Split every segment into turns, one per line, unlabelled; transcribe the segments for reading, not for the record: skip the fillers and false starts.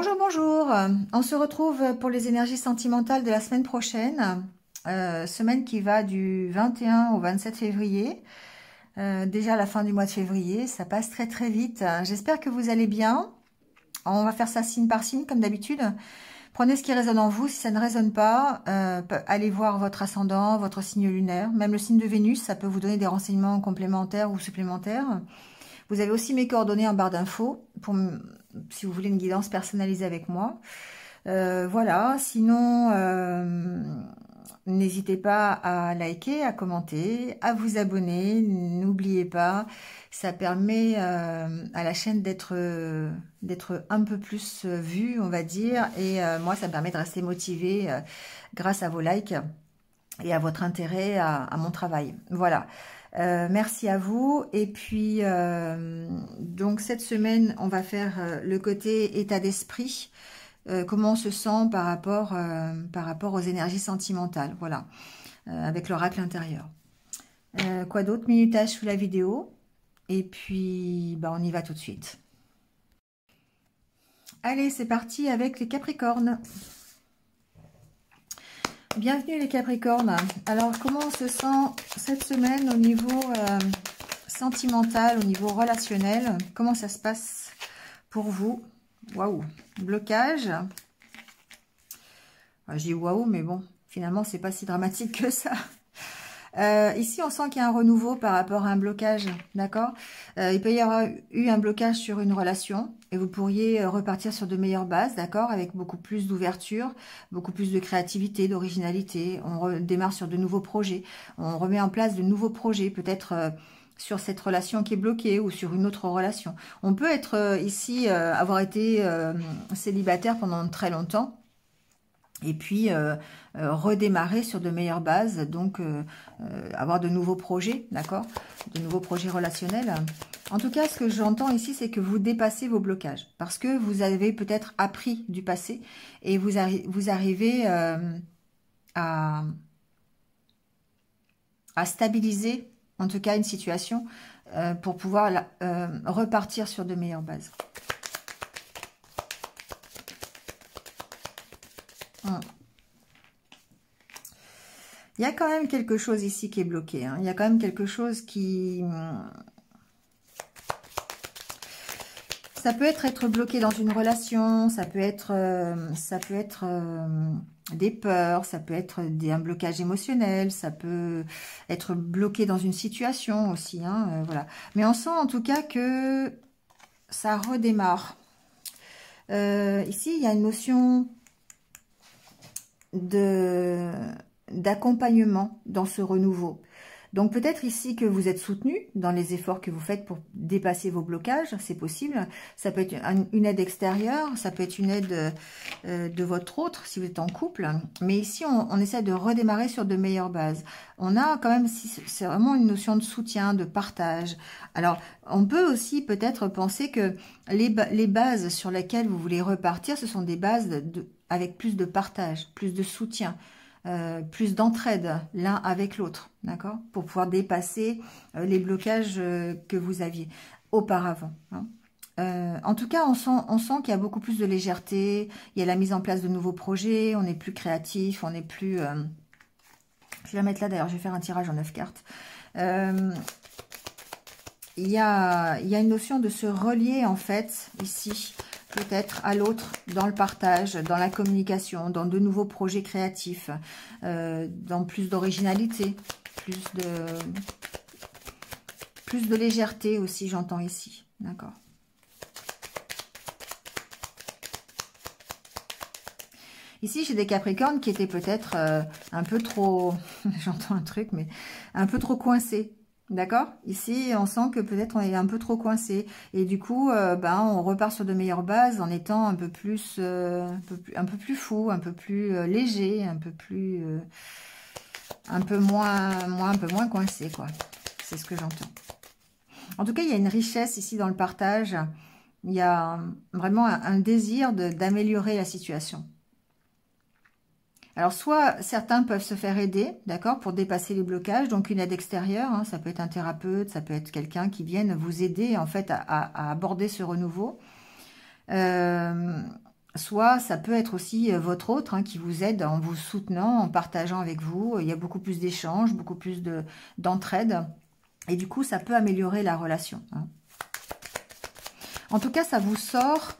Bonjour, bonjour. On se retrouve pour les énergies sentimentales de la semaine prochaine. Semaine qui va du 21 au 27 février. Déjà à la fin du mois de février, ça passe très très vite. J'espère que vous allez bien. On va faire ça signe par signe comme d'habitude. Prenez ce qui résonne en vous. Si ça ne résonne pas, allez voir votre ascendant, votre signe lunaire. Même le signe de Vénus, ça peut vous donner des renseignements complémentaires ou supplémentaires. Vous avez aussi mes coordonnées en barre d'infos pour si vous voulez une guidance personnalisée avec moi. Voilà, sinon, n'hésitez pas à liker, à commenter, à vous abonner. N'oubliez pas, ça permet à la chaîne d'être un peu plus vue, on va dire. Et moi, ça me permet de rester motivée grâce à vos likes et à votre intérêt à mon travail. Voilà. Merci à vous. Et puis, donc cette semaine, on va faire le côté état d'esprit. Comment on se sent par rapport aux énergies sentimentales. Voilà, avec l'oracle intérieur. Quoi d'autre? Minutage sous la vidéo. Et puis, bah, on y va tout de suite. Allez, c'est parti avec les Capricornes. Bienvenue les Capricornes. Alors, comment on se sent cette semaine au niveau sentimental, au niveau relationnel? Comment ça se passe pour vous? Waouh, blocage. Je dis waouh, mais bon, finalement, c'est pas si dramatique que ça. Ici, on sent qu'il y a un renouveau par rapport à un blocage, d'accord? Il peut y avoir eu un blocage sur une relation et vous pourriez repartir sur de meilleures bases, d'accord? Avec beaucoup plus d'ouverture, beaucoup plus de créativité, d'originalité. On redémarre sur de nouveaux projets. On remet en place de nouveaux projets, peut-être sur cette relation qui est bloquée ou sur une autre relation. On peut être ici, avoir été célibataire pendant très longtemps. Et puis redémarrer sur de meilleures bases, donc avoir de nouveaux projets, d'accord, de nouveaux projets relationnels. En tout cas, ce que j'entends ici, c'est que vous dépassez vos blocages, parce que vous avez peut-être appris du passé, et vous arrivez à stabiliser, en tout cas, une situation, pour pouvoir repartir sur de meilleures bases. Il y a quand même quelque chose ici qui est bloqué. Hein. Il y a quand même quelque chose qui... Ça peut être bloqué dans une relation, ça peut être des peurs, ça peut être un blocage émotionnel, ça peut être bloqué dans une situation aussi. Hein, voilà. Mais on sent en tout cas que ça redémarre. Ici, il y a une notion d'accompagnement dans ce renouveau. Donc peut-être ici que vous êtes soutenu dans les efforts que vous faites pour dépasser vos blocages, c'est possible. Ça peut être une aide extérieure, ça peut être une aide de votre autre si vous êtes en couple. Mais ici, on essaie de redémarrer sur de meilleures bases. On a quand même, c'est vraiment une notion de soutien, de partage. Alors, on peut aussi peut-être penser que les bases sur lesquelles vous voulez repartir, ce sont des bases avec plus de partage, plus de soutien. Plus d'entraide l'un avec l'autre, d'accord, pour pouvoir dépasser les blocages que vous aviez auparavant. Hein. En tout cas, on sent qu'il y a beaucoup plus de légèreté, il y a la mise en place de nouveaux projets, on est plus créatif, on est plus... Je vais la mettre là d'ailleurs, je vais faire un tirage en 9 cartes. Il y a une notion de se relier en fait, ici, peut-être à l'autre, dans le partage, dans la communication, dans de nouveaux projets créatifs, dans plus d'originalité, plus de légèreté aussi, j'entends ici, d'accord. Ici, j'ai des Capricornes qui étaient peut-être un peu trop, j'entends un truc, mais un peu trop coincés. D'accord? Ici, on sent que peut-être on est un peu trop coincé. Et du coup, on repart sur de meilleures bases en étant un peu plus fou, un peu plus léger, un peu moins coincé, quoi. C'est ce que j'entends. En tout cas, il y a une richesse ici dans le partage. Il y a vraiment un désir d'améliorer la situation. Alors, soit certains peuvent se faire aider, d'accord, pour dépasser les blocages, donc une aide extérieure, hein, ça peut être un thérapeute, ça peut être quelqu'un qui vienne vous aider, en fait, à aborder ce renouveau. Soit ça peut être aussi votre autre hein, qui vous aide en vous soutenant, en partageant avec vous. Il y a beaucoup plus d'échanges, beaucoup plus d'entraide. Et du coup, ça peut améliorer la relation. Hein. En tout cas, ça vous sort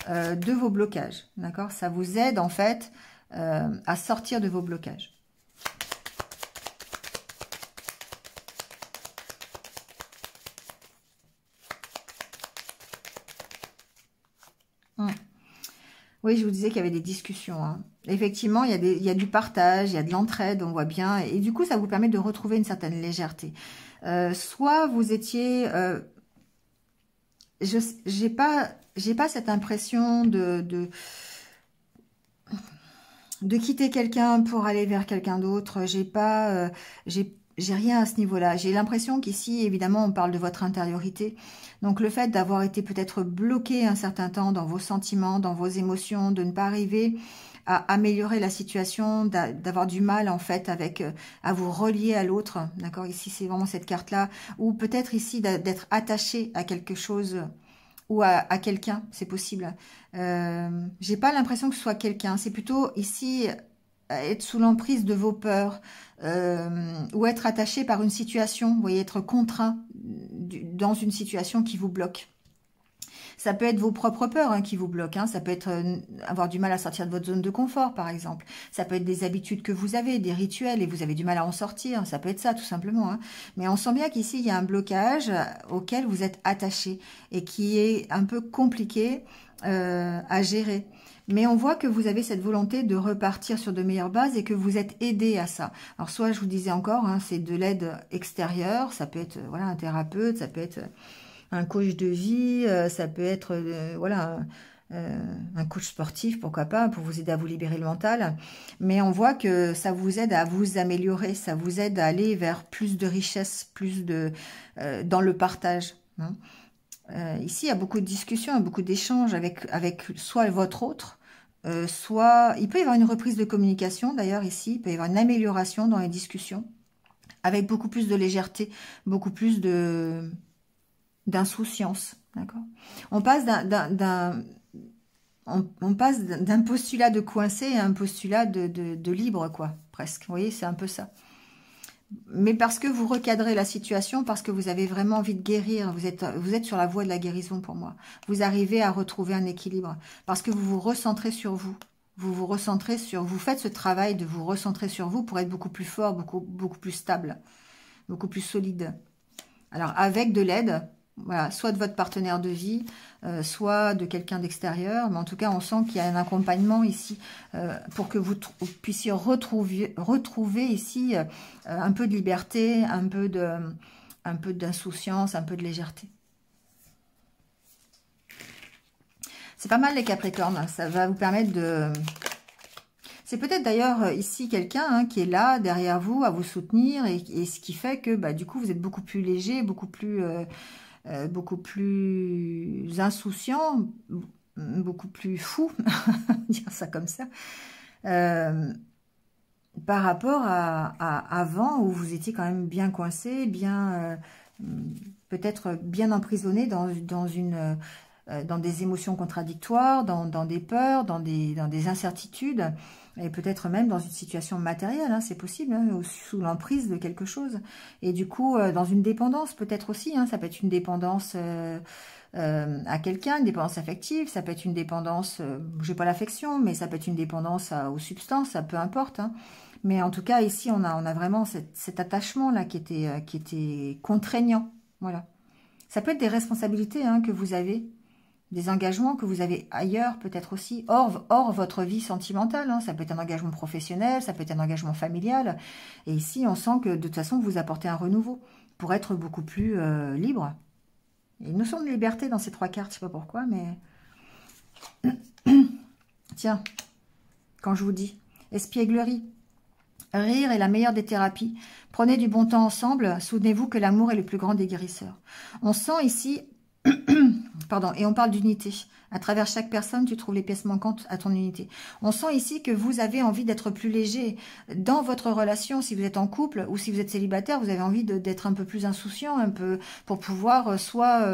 de vos blocages. D'accord? Ça vous aide en fait à sortir de vos blocages. Oui, je vous disais qu'il y avait des discussions. Hein. Effectivement, il y a du partage, il y a de l'entraide, on voit bien. Et du coup, ça vous permet de retrouver une certaine légèreté. Soit vous étiez... j'ai pas cette impression de quitter quelqu'un pour aller vers quelqu'un d'autre. J'ai rien à ce niveau-là. J'ai l'impression qu'ici, évidemment, on parle de votre intériorité. Donc, le fait d'avoir été peut-être bloqué un certain temps dans vos sentiments, dans vos émotions, de ne pas arriver à améliorer la situation, d'avoir du mal, en fait, à vous relier à l'autre. D'accord? Ici, c'est vraiment cette carte-là. Ou peut-être ici, d'être attaché à quelque chose ou à quelqu'un, c'est possible. J'ai pas l'impression que ce soit quelqu'un. C'est plutôt ici être sous l'emprise de vos peurs ou être attaché par une situation, vous voyez, être contraint dans une situation qui vous bloque. Ça peut être vos propres peurs hein, qui vous bloquent. Hein. Ça peut être avoir du mal à sortir de votre zone de confort, par exemple. Ça peut être des habitudes que vous avez, des rituels, et vous avez du mal à en sortir. Ça peut être ça, tout simplement. Hein. Mais on sent bien qu'ici, il y a un blocage auquel vous êtes attaché et qui est un peu compliqué à gérer. Mais on voit que vous avez cette volonté de repartir sur de meilleures bases et que vous êtes aidé à ça. Alors, soit, je vous disais encore, hein, c'est de l'aide extérieure. Ça peut être voilà, un thérapeute, ça peut être un coach de vie, ça peut être voilà un coach sportif, pourquoi pas, pour vous aider à vous libérer le mental. Mais on voit que ça vous aide à vous améliorer, ça vous aide à aller vers plus de richesse, plus de dans le partage. Hein. Ici, il y a beaucoup de discussions, beaucoup d'échanges avec soit votre autre, soit il peut y avoir une reprise de communication. D'ailleurs, ici, il peut y avoir une amélioration dans les discussions, avec beaucoup plus de légèreté, beaucoup plus d'insouciance, d'accord. On passe d'un postulat de coincé à un postulat de libre, quoi, presque. Vous voyez, c'est un peu ça. Mais parce que vous recadrez la situation, parce que vous avez vraiment envie de guérir, vous êtes sur la voie de la guérison pour moi. Vous arrivez à retrouver un équilibre, parce que vous vous recentrez sur vous. Vous faites ce travail de vous recentrer sur vous pour être beaucoup plus fort, beaucoup plus stable, beaucoup plus solide. Alors, avec de l'aide, voilà, soit de votre partenaire de vie, soit de quelqu'un d'extérieur. Mais en tout cas, on sent qu'il y a un accompagnement ici pour que vous puissiez retrouver ici un peu de liberté, un peu d'insouciance, un peu de légèreté. C'est pas mal les Capricornes, ça va vous permettre de... C'est peut-être d'ailleurs ici quelqu'un hein, qui est là derrière vous à vous soutenir et ce qui fait que bah, du coup vous êtes beaucoup plus léger, beaucoup plus insouciant, beaucoup plus fou, dire ça comme ça, par rapport à avant où vous étiez quand même bien coincé, bien peut-être bien emprisonné dans des émotions contradictoires, dans des peurs, dans des incertitudes, et peut-être même dans une situation matérielle, hein, c'est possible, hein, sous l'emprise de quelque chose. Et du coup, dans une dépendance peut-être aussi, hein, ça peut être une dépendance à quelqu'un, une dépendance affective, ça peut être une dépendance, j'ai pas l'affection, mais ça peut être une dépendance aux substances, ça peu importe. Hein. Mais en tout cas, ici, on a vraiment cet attachement-là qui était contraignant. Voilà. Ça peut être des responsabilités hein, que vous avez, des engagements que vous avez ailleurs, peut-être aussi, hors votre vie sentimentale. Hein. Ça peut être un engagement professionnel, ça peut être un engagement familial. Et ici, on sent que de toute façon, vous apportez un renouveau pour être beaucoup plus libre. Il y a une notion de liberté dans ces trois cartes, je ne sais pas pourquoi, mais... Tiens, quand je vous dis, espièglerie. Rire est la meilleure des thérapies. Prenez du bon temps ensemble. Souvenez-vous que l'amour est le plus grand des guérisseurs. On sent ici... Pardon, et on parle d'unité. À travers chaque personne, tu trouves les pièces manquantes à ton unité. On sent ici que vous avez envie d'être plus léger dans votre relation. Si vous êtes en couple ou si vous êtes célibataire, vous avez envie d'être un peu plus insouciant, un peu pour pouvoir soit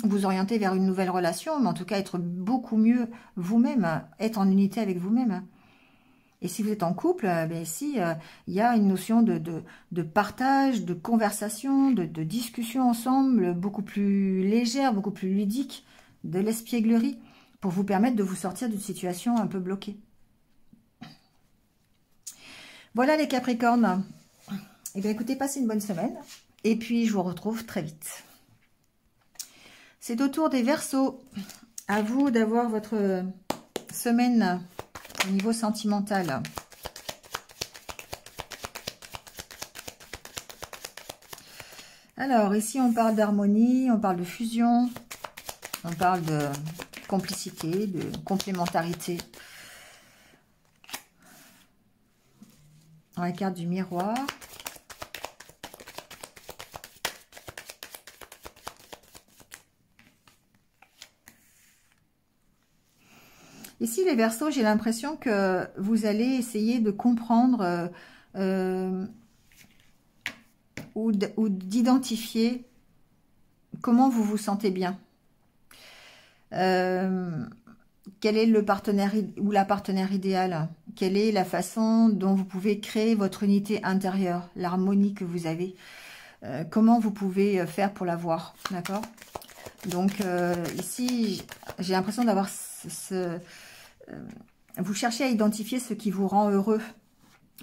vous orienter vers une nouvelle relation, mais en tout cas être beaucoup mieux vous-même, être en unité avec vous-même. Et si vous êtes en couple, ben ici, il y a une notion de partage, de conversation, de discussion ensemble, beaucoup plus légère, beaucoup plus ludique, de l'espièglerie, pour vous permettre de vous sortir d'une situation un peu bloquée. Voilà les Capricornes. Eh bien écoutez, passez une bonne semaine, et puis je vous retrouve très vite. C'est au tour des Verseaux. À vous d'avoir votre semaine au niveau sentimental. Alors, ici, on parle d'harmonie, on parle de fusion, on parle de complicité, de complémentarité. Dans la carte du miroir. Ici, les Verseaux, j'ai l'impression que vous allez essayer de comprendre ou d'identifier comment vous vous sentez bien. Quel est le partenaire ou la partenaire idéale? Quelle est la façon dont vous pouvez créer votre unité intérieure, l'harmonie que vous avez? Comment vous pouvez faire pour l'avoir, d'accord? Donc, ici, j'ai l'impression d'avoir vous cherchez à identifier ce qui vous rend heureux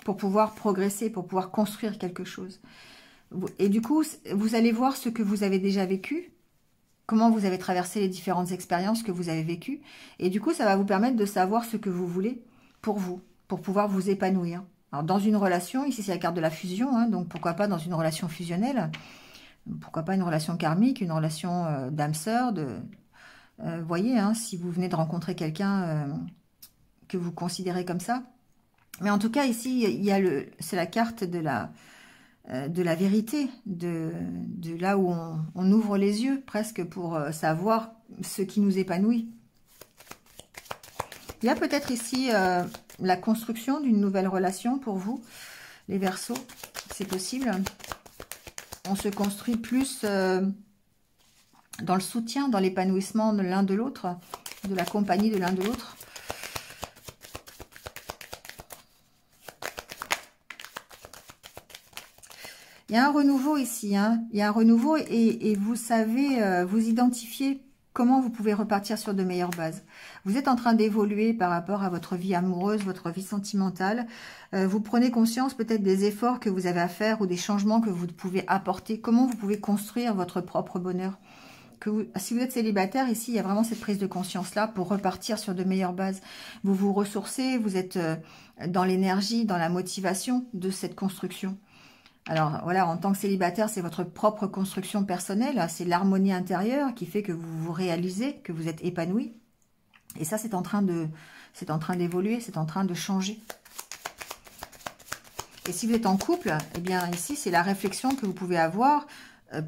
pour pouvoir progresser, pour pouvoir construire quelque chose. Et du coup, vous allez voir ce que vous avez déjà vécu, comment vous avez traversé les différentes expériences que vous avez vécues. Et du coup, ça va vous permettre de savoir ce que vous voulez pour vous, pour pouvoir vous épanouir. Alors, dans une relation, ici, c'est la carte de la fusion, hein, donc pourquoi pas dans une relation fusionnelle, pourquoi pas une relation karmique, une relation d'âme sœur, voyez, hein, si vous venez de rencontrer quelqu'un que vous considérez comme ça. Mais en tout cas, ici, c'est la carte de la vérité, de là où on ouvre les yeux presque pour savoir ce qui nous épanouit. Il y a peut-être ici la construction d'une nouvelle relation pour vous, les Verseaux, c'est possible. On se construit plus dans le soutien, dans l'épanouissement de l'un de l'autre, de la compagnie de l'un de l'autre. Il y a un renouveau ici, hein. Il y a un renouveau et vous savez, vous identifiez comment vous pouvez repartir sur de meilleures bases. Vous êtes en train d'évoluer par rapport à votre vie amoureuse, votre vie sentimentale. Vous prenez conscience peut-être des efforts que vous avez à faire ou des changements que vous pouvez apporter. Comment vous pouvez construire votre propre bonheur. Si vous êtes célibataire, ici, il y a vraiment cette prise de conscience-là pour repartir sur de meilleures bases. Vous vous ressourcez, vous êtes dans l'énergie, dans la motivation de cette construction. Alors voilà, en tant que célibataire, c'est votre propre construction personnelle, c'est l'harmonie intérieure qui fait que vous vous réalisez, que vous êtes épanoui. Et ça, c'est en train d'évoluer, c'est en train de changer. Et si vous êtes en couple, eh bien ici, c'est la réflexion que vous pouvez avoir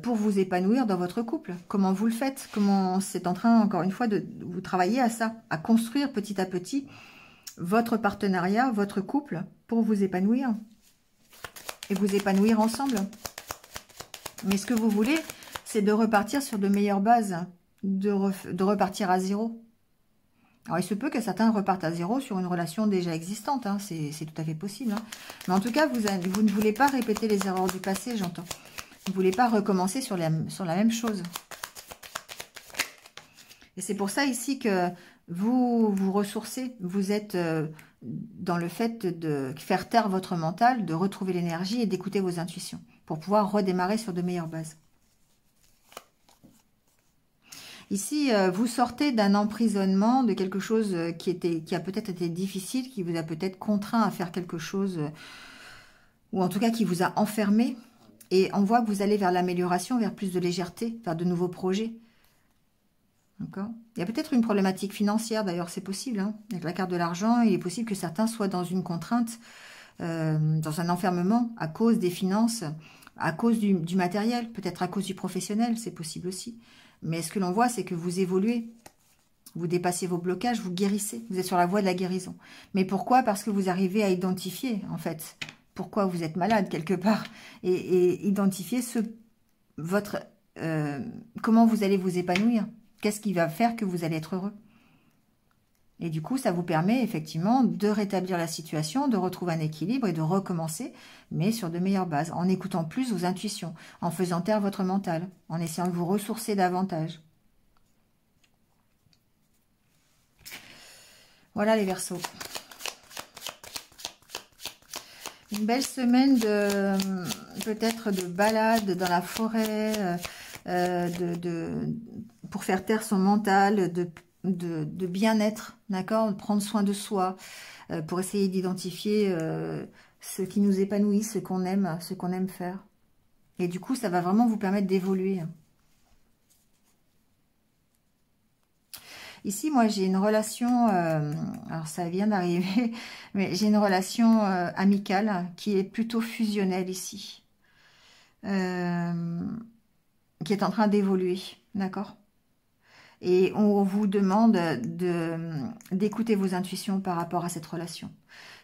pour vous épanouir dans votre couple. Comment vous le faites? Comment c'est en train, encore une fois, de vous travailler à ça, à construire petit à petit votre partenariat, votre couple, pour vous épanouir. Et vous épanouir ensemble. Mais ce que vous voulez, c'est de repartir sur de meilleures bases, de repartir à zéro. Alors, il se peut que certains repartent à zéro sur une relation déjà existante, hein, c'est tout à fait possible. Hein. Mais en tout cas, vous ne voulez pas répéter les erreurs du passé, j'entends. Vous ne voulez pas recommencer sur la même chose. Et c'est pour ça ici que vous vous ressourcez, vous êtes dans le fait de faire taire votre mental, de retrouver l'énergie et d'écouter vos intuitions pour pouvoir redémarrer sur de meilleures bases. Ici, vous sortez d'un emprisonnement, de quelque chose qui a peut-être été difficile, qui vous a peut-être contraint à faire quelque chose, ou en tout cas qui vous a enfermé. Et on voit que vous allez vers l'amélioration, vers plus de légèreté, vers de nouveaux projets. D'accord. Il y a peut-être une problématique financière, d'ailleurs, c'est possible. Hein. Avec la carte de l'argent, il est possible que certains soient dans une contrainte, dans un enfermement, à cause des finances, à cause du matériel, peut-être à cause du professionnel, c'est possible aussi. Mais ce que l'on voit, c'est que vous évoluez, vous dépassez vos blocages, vous guérissez, vous êtes sur la voie de la guérison. Mais pourquoi? Parce que vous arrivez à identifier, en fait, pourquoi vous êtes malade quelque part, et identifier votre comment vous allez vous épanouir. Qu'est-ce qui va faire que vous allez être heureux? Et du coup, ça vous permet effectivement de rétablir la situation, de retrouver un équilibre et de recommencer, mais sur de meilleures bases, en écoutant plus vos intuitions, en faisant taire votre mental, en essayant de vous ressourcer davantage. Voilà les Verseaux. Une belle semaine de peut-être de balade dans la forêt, pour faire taire son mental, de bien-être, d'accord, de prendre soin de soi, pour essayer d'identifier ce qui nous épanouit, ce qu'on aime faire. Et du coup, ça va vraiment vous permettre d'évoluer. Ici, moi, j'ai une relation, alors ça vient d'arriver, mais j'ai une relation amicale qui est plutôt fusionnelle ici, qui est en train d'évoluer, d'accord? Et on vous demande d'écouter vos intuitions par rapport à cette relation.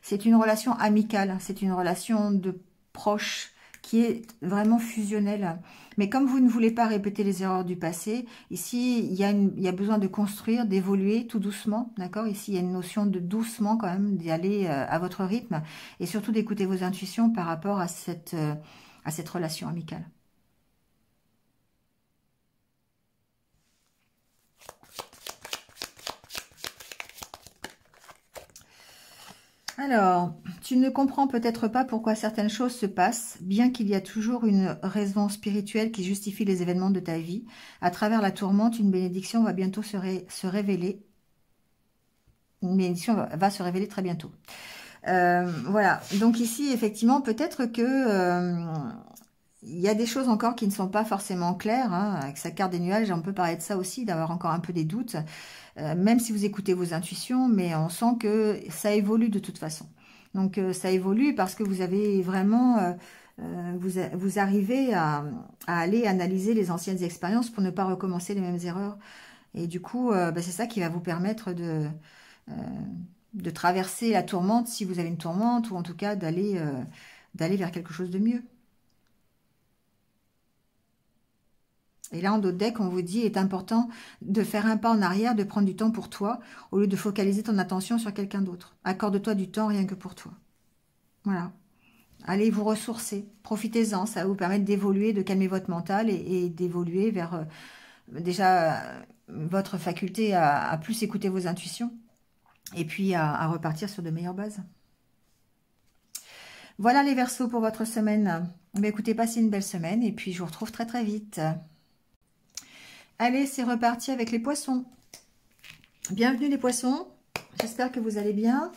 C'est une relation amicale, c'est une relation de proche qui est vraiment fusionnelle. Mais comme vous ne voulez pas répéter les erreurs du passé, ici, il y a besoin de construire, d'évoluer tout doucement, d'accord? Ici, il y a une notion de doucement quand même, d'y aller à votre rythme et surtout d'écouter vos intuitions par rapport à cette relation amicale. Alors, tu ne comprends peut-être pas pourquoi certaines choses se passent, bien qu'il y a toujours une raison spirituelle qui justifie les événements de ta vie. À travers la tourmente, une bénédiction va bientôt se révéler. Une bénédiction va se révéler très bientôt. Voilà, donc ici, effectivement, peut-être que il y a des choses encore qui ne sont pas forcément claires. Hein. Avec sa carte des nuages, on peut parler de ça aussi, d'avoir encore un peu des doutes. Même si vous écoutez vos intuitions, mais on sent que ça évolue de toute façon. Donc ça évolue parce que vous avez vraiment, vous arrivez à aller analyser les anciennes expériences pour ne pas recommencer les mêmes erreurs. Et du coup, c'est ça qui va vous permettre de traverser la tourmente, si vous avez une tourmente, ou en tout cas d'aller vers quelque chose de mieux. Et là, en dos de deck, on vous dit, il est important de faire un pas en arrière, de prendre du temps pour toi, au lieu de focaliser ton attention sur quelqu'un d'autre. Accorde-toi du temps rien que pour toi. Voilà. Allez vous ressourcer. Profitez-en. Ça va vous permettre d'évoluer, de calmer votre mental et d'évoluer vers déjà votre faculté à plus écouter vos intuitions et puis à repartir sur de meilleures bases. Voilà les Verseaux pour votre semaine. Écoutez, passez une belle semaine et puis je vous retrouve très très vite. Allez, c'est reparti avec les poissons. Bienvenue les poissons. J'espère que vous allez bien.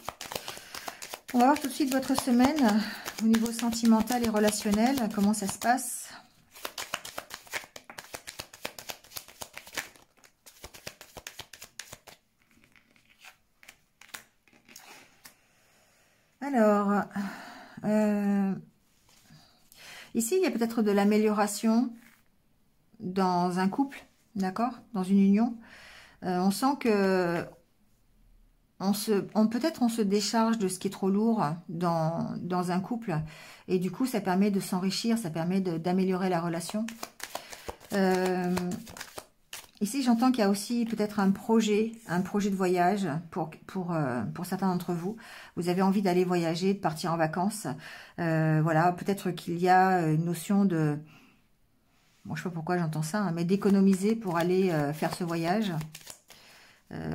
On va voir tout de suite votre semaine au niveau sentimental et relationnel. Comment ça se passe? Alors, ici, il y a peut-être de l'amélioration dans un couple, d'accord? Dans une union. On sent que peut-être on se décharge de ce qui est trop lourd dans un couple. Et du coup, ça permet de s'enrichir, ça permet d'améliorer la relation. Ici, j'entends qu'il y a aussi peut-être un projet de voyage pour certains d'entre vous. Vous avez envie d'aller voyager, de partir en vacances. Voilà, peut-être qu'il y a une notion de... Bon, je ne sais pas pourquoi j'entends ça, hein, mais d'économiser pour aller faire ce voyage.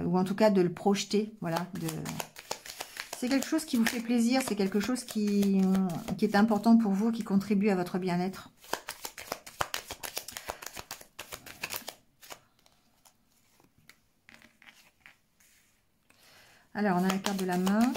Ou en tout cas de le projeter. Voilà, c'est quelque chose qui vous fait plaisir, c'est quelque chose qui est important pour vous, qui contribue à votre bien-être. Alors, on a la carte de la main.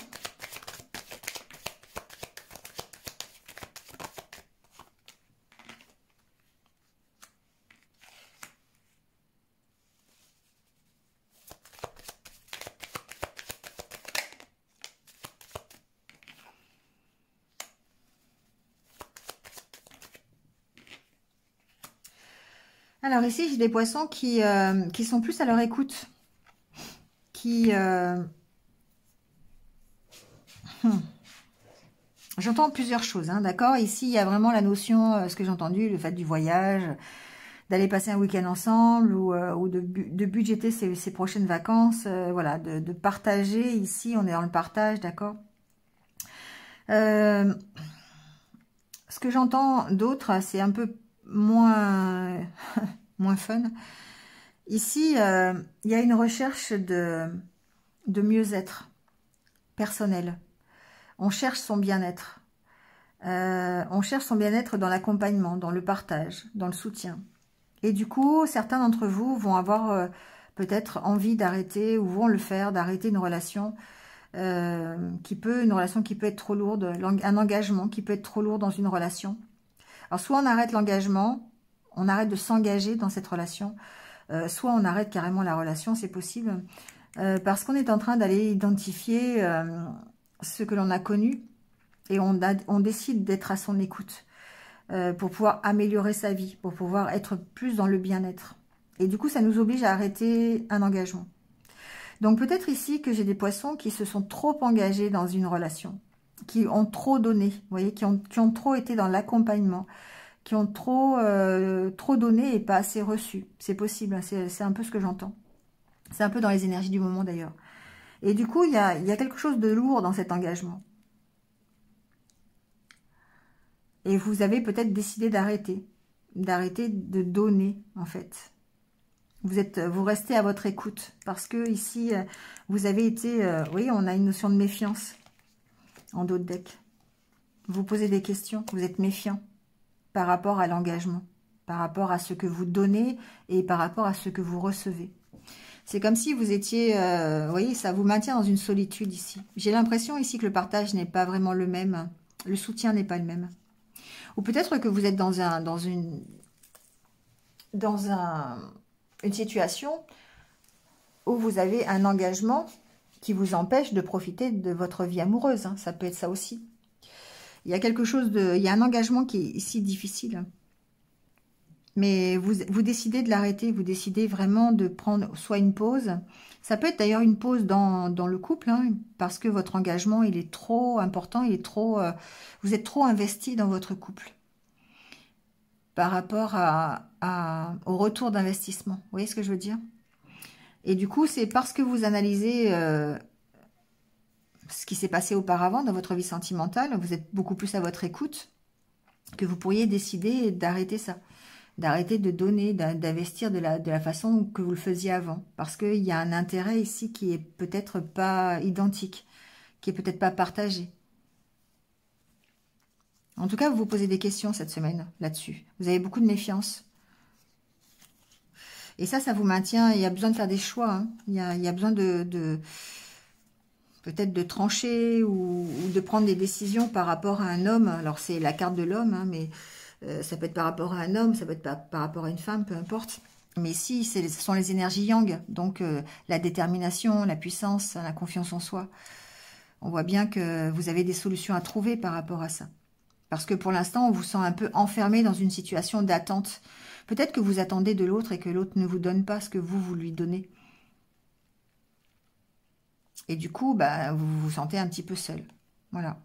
Alors ici, j'ai des poissons qui sont plus à leur écoute. J'entends plusieurs choses, hein, d'accord? Ici, il y a vraiment la notion, ce que j'ai entendu, le fait du voyage, d'aller passer un week-end ensemble ou de budgéter ses prochaines vacances, voilà, de partager. Ici, on est dans le partage, d'accord. Ce que j'entends d'autre, c'est un peu moins, moins fun. Ici, il y a une recherche de mieux-être personnel. On cherche son bien-être. On cherche son bien-être dans l'accompagnement, dans le partage, dans le soutien. Et du coup, certains d'entre vous vont avoir peut-être envie d'arrêter, ou vont le faire, d'arrêter une relation qui peut être trop lourde, un engagement qui peut être trop lourd dans une relation. Alors, soit on arrête l'engagement, on arrête de s'engager dans cette relation, soit on arrête carrément la relation, c'est possible, parce qu'on est en train d'aller identifier ce que l'on a connu, et on décide d'être à son écoute. Pour pouvoir améliorer sa vie, pour pouvoir être plus dans le bien-être. Et du coup, ça nous oblige à arrêter un engagement. Donc peut-être ici que j'ai des poissons qui se sont trop engagés dans une relation, qui ont trop donné, vous voyez, qui ont trop été dans l'accompagnement, qui ont trop donné et pas assez reçu. C'est possible, c'est un peu ce que j'entends. C'est un peu dans les énergies du moment d'ailleurs. Et du coup, il y a quelque chose de lourd dans cet engagement. Et vous avez peut-être décidé d'arrêter de donner, en fait. Vous restez à votre écoute, parce que ici, vous avez été, oui, on a une notion de méfiance en dos de deck. Vous posez des questions, vous êtes méfiant par rapport à l'engagement, par rapport à ce que vous donnez et par rapport à ce que vous recevez. C'est comme si vous étiez, vous voyez, ça vous maintient dans une solitude ici. J'ai l'impression ici que le partage n'est pas vraiment le même, le soutien n'est pas le même. Ou peut-être que vous êtes dans une situation où vous avez un engagement qui vous empêche de profiter de votre vie amoureuse. Hein. Ça peut être ça aussi. Il y a il y a un engagement qui est ici difficile. Mais vous décidez de l'arrêter, vous décidez vraiment de prendre soit une pause. Ça peut être d'ailleurs une pause dans le couple, hein, parce que votre engagement, il est trop important, vous êtes trop investi dans votre couple par rapport au retour d'investissement. Vous voyez ce que je veux dire? Et du coup, c'est parce que vous analysez ce qui s'est passé auparavant dans votre vie sentimentale, vous êtes beaucoup plus à votre écoute, que vous pourriez décider d'arrêter ça. D'arrêter de donner, d'investir de la façon que vous le faisiez avant. Parce qu'il y a un intérêt ici qui est peut-être pas identique, qui est peut-être pas partagé. En tout cas, vous vous posez des questions cette semaine là-dessus. Vous avez beaucoup de méfiance. Et ça vous maintient. Il y a besoin de faire des choix. Hein. Il y a besoin peut-être de trancher ou de prendre des décisions par rapport à un homme. Alors, c'est la carte de l'homme, hein, mais ça peut être par rapport à un homme, ça peut être par rapport à une femme, peu importe. Mais ici, ce sont les énergies yang. Donc, la détermination, la puissance, la confiance en soi. On voit bien que vous avez des solutions à trouver par rapport à ça. Parce que pour l'instant, on vous sent un peu enfermé dans une situation d'attente. Peut-être que vous attendez de l'autre et que l'autre ne vous donne pas ce que vous lui donnez. Et du coup, bah, vous vous sentez un petit peu seul. Voilà.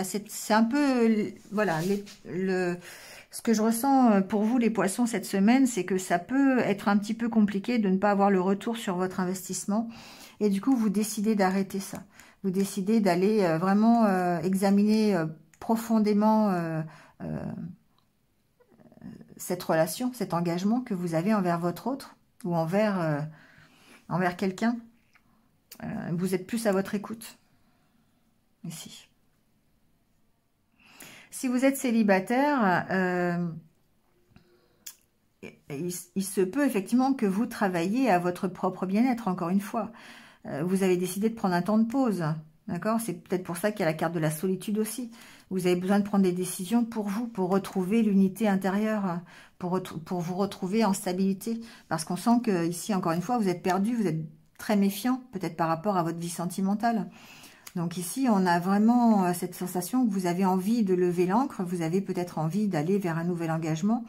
C'est un peu... Voilà. Ce que je ressens pour vous, les poissons, cette semaine, c'est que ça peut être un petit peu compliqué de ne pas avoir le retour sur votre investissement. Et du coup, vous décidez d'arrêter ça. Vous décidez d'aller vraiment examiner profondément cette relation, cet engagement que vous avez envers votre autre ou envers quelqu'un. Vous êtes plus à votre écoute. Ici. Si vous êtes célibataire, il se peut effectivement que vous travailliez à votre propre bien-être, encore une fois. Vous avez décidé de prendre un temps de pause. D'accord? C'est peut-être pour ça qu'il y a la carte de la solitude aussi. Vous avez besoin de prendre des décisions pour vous, pour retrouver l'unité intérieure, pour vous retrouver en stabilité. Parce qu'on sent que ici, encore une fois, vous êtes perdu, vous êtes très méfiant, peut-être par rapport à votre vie sentimentale. Donc ici, on a vraiment cette sensation que vous avez envie de lever l'ancre, vous avez peut-être envie d'aller vers un nouvel engagement,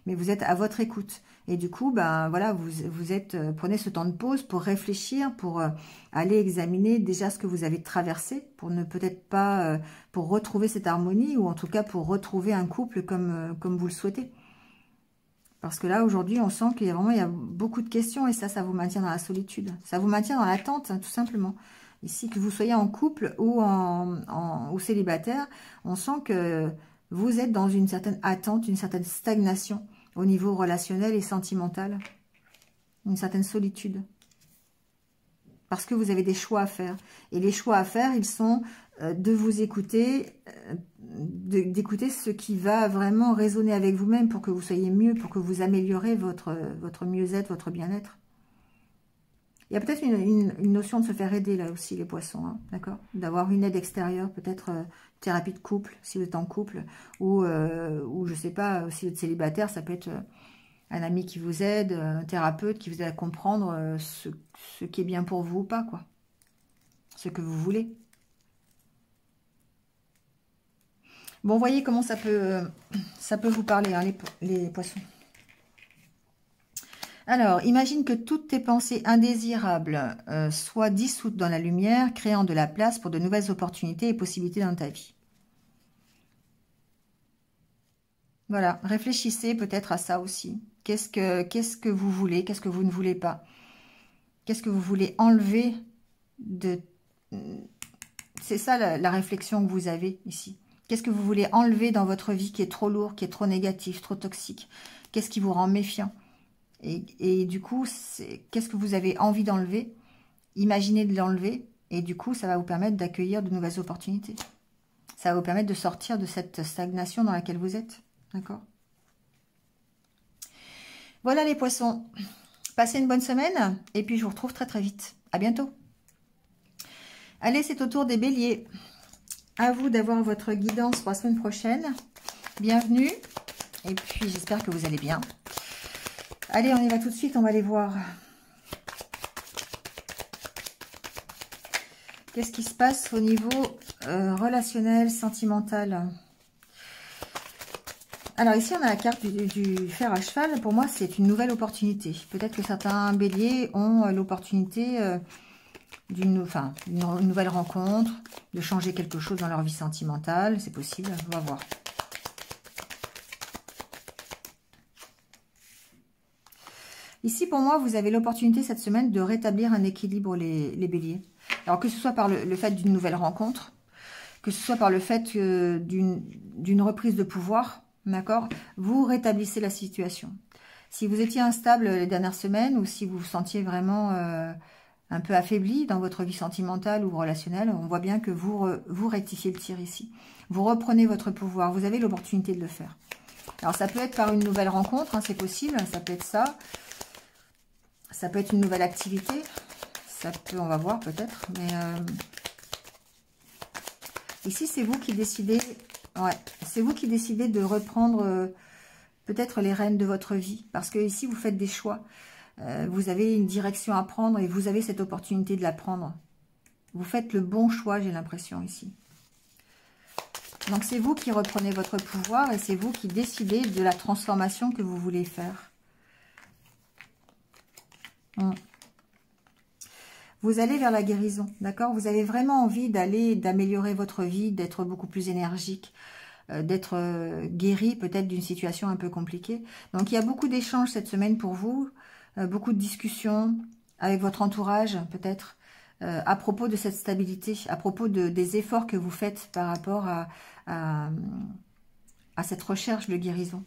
mais vous êtes à votre écoute. Et du coup, ben voilà, prenez ce temps de pause pour réfléchir, pour aller examiner déjà ce que vous avez traversé, pour ne peut-être pas, pour retrouver cette harmonie, ou en tout cas pour retrouver un couple comme vous le souhaitez. Parce que là, aujourd'hui, on sent qu'il y a vraiment beaucoup de questions et ça vous maintient dans la solitude. Ça vous maintient dans l'attente, hein, tout simplement. Ici, que vous soyez en couple ou ou célibataire, on sent que vous êtes dans une certaine attente, une certaine stagnation au niveau relationnel et sentimental. Une certaine solitude. Parce que vous avez des choix à faire. Et les choix à faire, ils sont de vous écouter, d'écouter ce qui va vraiment résonner avec vous-même pour que vous soyez mieux, pour que vous améliorez votre mieux-être, votre bien-être. Il y a peut-être une notion de se faire aider là aussi, les poissons, hein, d'accord? D'avoir une aide extérieure, peut-être thérapie de couple, si vous êtes en couple, ou je sais pas, si vous êtes célibataire, ça peut être un ami qui vous aide, un thérapeute qui vous aide à comprendre ce qui est bien pour vous ou pas, quoi. Ce que vous voulez. Bon, voyez comment ça peut vous parler, hein, les poissons. Alors, imagine que toutes tes pensées indésirables soient dissoutes dans la lumière, créant de la place pour de nouvelles opportunités et possibilités dans ta vie. Voilà, réfléchissez peut-être à ça aussi. Qu'est-ce que vous voulez? Qu'est-ce que vous ne voulez pas? Qu'est-ce que vous voulez enlever de... C'est ça la réflexion que vous avez ici. Qu'est-ce que vous voulez enlever dans votre vie qui est trop lourd, qui est trop négatif, trop toxique? Qu'est-ce qui vous rend méfiant? Et du coup, qu'est-ce que vous avez envie d'enlever? Imaginez de l'enlever. Et du coup, ça va vous permettre d'accueillir de nouvelles opportunités. Ça va vous permettre de sortir de cette stagnation dans laquelle vous êtes. D'accord? Voilà les poissons. Passez une bonne semaine. Et puis, je vous retrouve très très vite. À bientôt. Allez, c'est au tour des béliers. À vous d'avoir votre guidance pour la semaine prochaine. Bienvenue. Et puis, j'espère que vous allez bien. Allez, on y va tout de suite, on va aller voir. Qu'est-ce qui se passe au niveau relationnel, sentimental? Alors ici, on a la carte du fer à cheval. Pour moi, c'est une nouvelle opportunité. Peut-être que certains béliers ont l'opportunité d'une nouvelle rencontre, de changer quelque chose dans leur vie sentimentale. C'est possible, on va voir. Ici, pour moi, vous avez l'opportunité cette semaine de rétablir un équilibre, les béliers. Alors, que ce soit par le fait d'une nouvelle rencontre, que ce soit par le fait d'une reprise de pouvoir, d'accord, vous rétablissez la situation. Si vous étiez instable les dernières semaines ou si vous vous sentiez vraiment un peu affaibli dans votre vie sentimentale ou relationnelle, on voit bien que vous rectifiez le tir ici. Vous reprenez votre pouvoir, vous avez l'opportunité de le faire. Alors, ça peut être par une nouvelle rencontre, hein, c'est possible, ça peut être ça. Ça peut être une nouvelle activité. Ça peut, on va voir peut-être. Mais ici, c'est vous qui décidez. Ouais, c'est vous qui décidez de reprendre peut-être les rênes de votre vie. Parce que ici, vous faites des choix. Vous avez une direction à prendre et vous avez cette opportunité de la prendre. Vous faites le bon choix, j'ai l'impression ici. Donc, c'est vous qui reprenez votre pouvoir et c'est vous qui décidez de la transformation que vous voulez faire. Vous allez vers la guérison, d'accord? Vous avez vraiment envie d'améliorer votre vie, d'être beaucoup plus énergique, d'être guéri peut-être d'une situation un peu compliquée. Donc, il y a beaucoup d'échanges cette semaine pour vous, beaucoup de discussions avec votre entourage peut-être, à propos de cette stabilité, à propos des efforts que vous faites par rapport à cette recherche de guérison.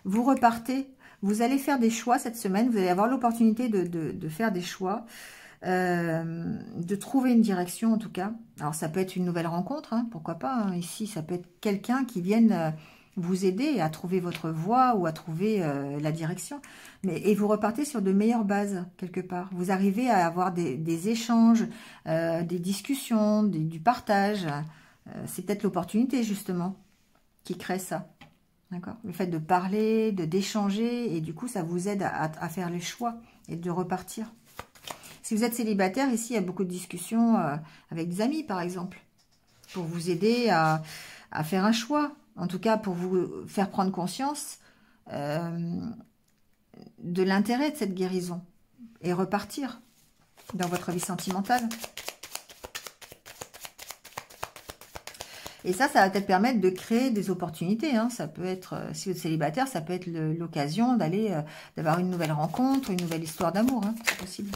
Vous repartez. Vous allez faire des choix cette semaine, vous allez avoir l'opportunité de faire des choix, de trouver une direction en tout cas. Alors ça peut être une nouvelle rencontre, hein, pourquoi pas. Hein. Ici, ça peut être quelqu'un qui vienne vous aider à trouver votre voie ou à trouver la direction. Et vous repartez sur de meilleures bases quelque part. Vous arrivez à avoir des échanges, des discussions, du partage. C'est peut-être l'opportunité justement qui crée ça. D'accord. Le fait de parler, d'échanger, et du coup, ça vous aide à faire les choix et de repartir. Si vous êtes célibataire, ici, il y a beaucoup de discussions avec des amis, par exemple, pour vous aider à faire un choix. En tout cas, pour vous faire prendre conscience de l'intérêt de cette guérison et repartir dans votre vie sentimentale. Et ça va peut-être permettre de créer des opportunités. Hein. Ça peut être, si vous êtes célibataire, ça peut être l'occasion d'aller, d'avoir une nouvelle rencontre, une nouvelle histoire d'amour. Hein. C'est possible.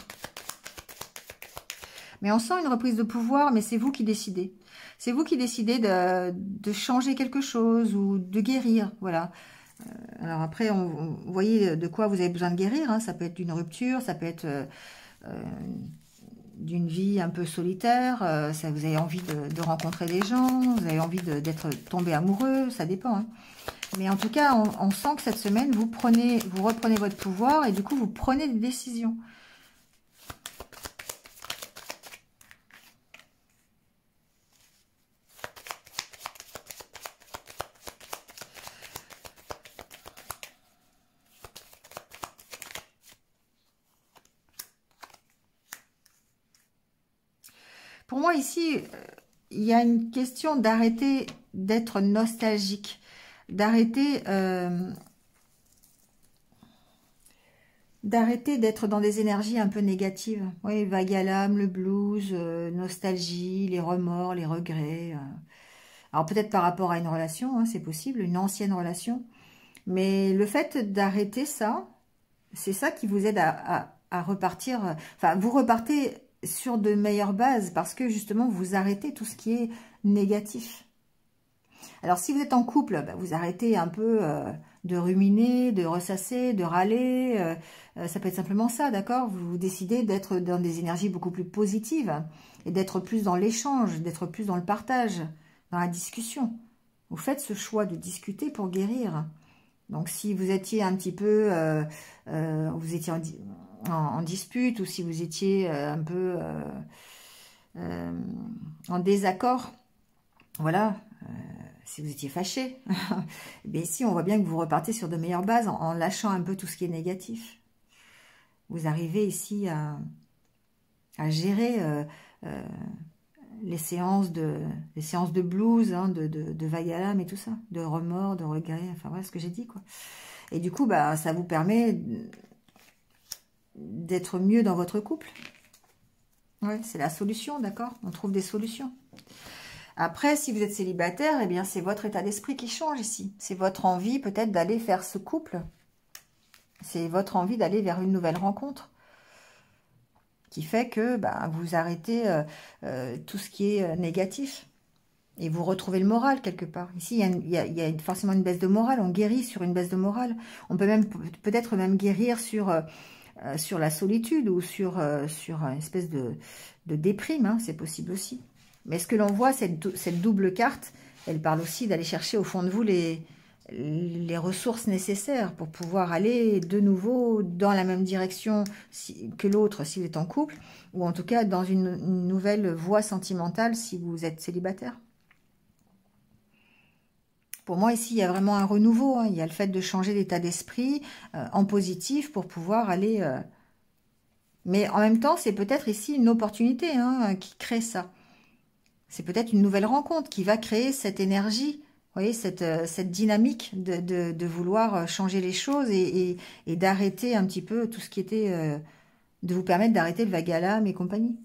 Mais on sent une reprise de pouvoir, mais c'est vous qui décidez. C'est vous qui décidez de changer quelque chose ou de guérir. Voilà. Alors après, vous voyez de quoi vous avez besoin de guérir. Hein. Ça peut être d'une rupture, ça peut être d'une vie un peu solitaire, ça, vous avez envie de rencontrer des gens, vous avez envie d'être tombé amoureux, ça dépend. Hein. Mais en tout cas, on sent que cette semaine, vous reprenez votre pouvoir et du coup, vous prenez des décisions. Pour moi, ici, il y a une question d'arrêter d'être nostalgique, d'arrêter d'être dans des énergies un peu négatives. Oui, vague à l'âme, le blues, nostalgie, les remords, les regrets. Alors peut-être par rapport à une relation, hein, c'est possible, une ancienne relation. Mais le fait d'arrêter ça, c'est ça qui vous aide à repartir. Enfin, vous repartez sur de meilleures bases parce que justement, vous arrêtez tout ce qui est négatif. Alors, si vous êtes en couple, bah, vous arrêtez un peu de ruminer, de ressasser, de râler. Ça peut être simplement ça, d'accord? Vous décidez d'être dans des énergies beaucoup plus positives et d'être plus dans l'échange, d'être plus dans le partage, dans la discussion. Vous faites ce choix de discuter pour guérir. Donc, si vous étiez un petit peu... vous étiez en dispute ou si vous étiez un peu en désaccord, voilà, si vous étiez fâché, mais ici on voit bien que vous repartez sur de meilleures bases en lâchant un peu tout ce qui est négatif. Vous arrivez ici à gérer les séances de blues, hein, de vague à l'âme et tout ça, de remords, de regrets, enfin voilà ce que j'ai dit, quoi. Et du coup, bah, ça vous permet d'être mieux dans votre couple. Ouais, c'est la solution, d'accord? On trouve des solutions. Après, si vous êtes célibataire, eh bien, c'est votre état d'esprit qui change ici. C'est votre envie peut-être d'aller faire ce couple. C'est votre envie d'aller vers une nouvelle rencontre. Qui fait que bah, vous arrêtez tout ce qui est négatif. Et vous retrouvez le moral quelque part. Ici, il y a forcément une baisse de morale. On guérit sur une baisse de morale. On peut même peut-être même guérir sur la solitude ou sur une espèce de déprime. Hein, c'est possible aussi. Mais ce que l'on voit, cette double carte, elle parle aussi d'aller chercher au fond de vous les ressources nécessaires pour pouvoir aller de nouveau dans la même direction que l'autre si vous êtes en couple, ou en tout cas dans une nouvelle voie sentimentale si vous êtes célibataire. Pour moi, ici, il y a vraiment un renouveau. Hein. Il y a le fait de changer d'état d'esprit en positif pour pouvoir aller... Mais en même temps, c'est peut-être ici une opportunité hein, qui crée ça. C'est peut-être une nouvelle rencontre qui va créer cette énergie, vous voyez, cette dynamique de vouloir changer les choses et d'arrêter un petit peu tout ce qui était... de vous permettre d'arrêter le vague à l'âme et compagnie.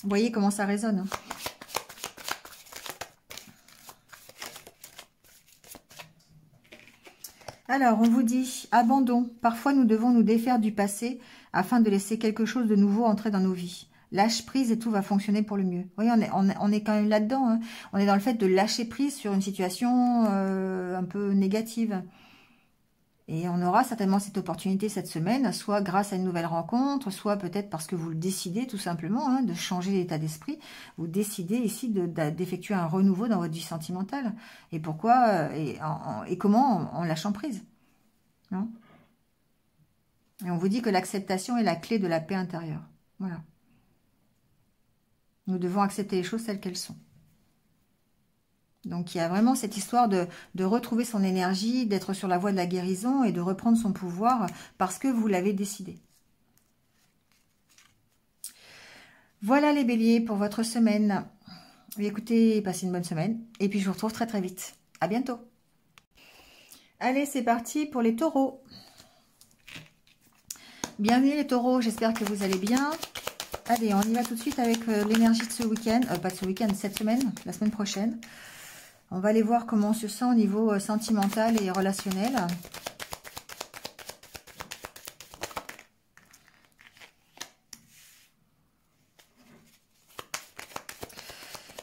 Vous voyez comment ça résonne. Hein. Alors, on vous dit, abandon. Parfois, nous devons nous défaire du passé afin de laisser quelque chose de nouveau entrer dans nos vies. Lâche prise et tout va fonctionner pour le mieux. Vous voyez, on est quand même là-dedans. Hein. On est dans le fait de lâcher prise sur une situation un peu négative. Et on aura certainement cette opportunité cette semaine, soit grâce à une nouvelle rencontre, soit peut-être parce que vous le décidez tout simplement, hein, de changer l'état d'esprit. Vous décidez ici d'effectuer un renouveau dans votre vie sentimentale. Et pourquoi et comment en lâchant prise. Hein. Et on vous dit que l'acceptation est la clé de la paix intérieure. Voilà. Nous devons accepter les choses telles qu'elles sont. Donc, il y a vraiment cette histoire de retrouver son énergie, d'être sur la voie de la guérison et de reprendre son pouvoir parce que vous l'avez décidé. Voilà les béliers pour votre semaine. Écoutez, passez une bonne semaine. Et puis, je vous retrouve très très vite. À bientôt. Allez, c'est parti pour les taureaux. Bienvenue les taureaux, j'espère que vous allez bien. Allez, on y va tout de suite avec l'énergie de ce week-end. Pas de ce week-end, cette semaine, la semaine prochaine. On va aller voir comment on se sent au niveau sentimental et relationnel.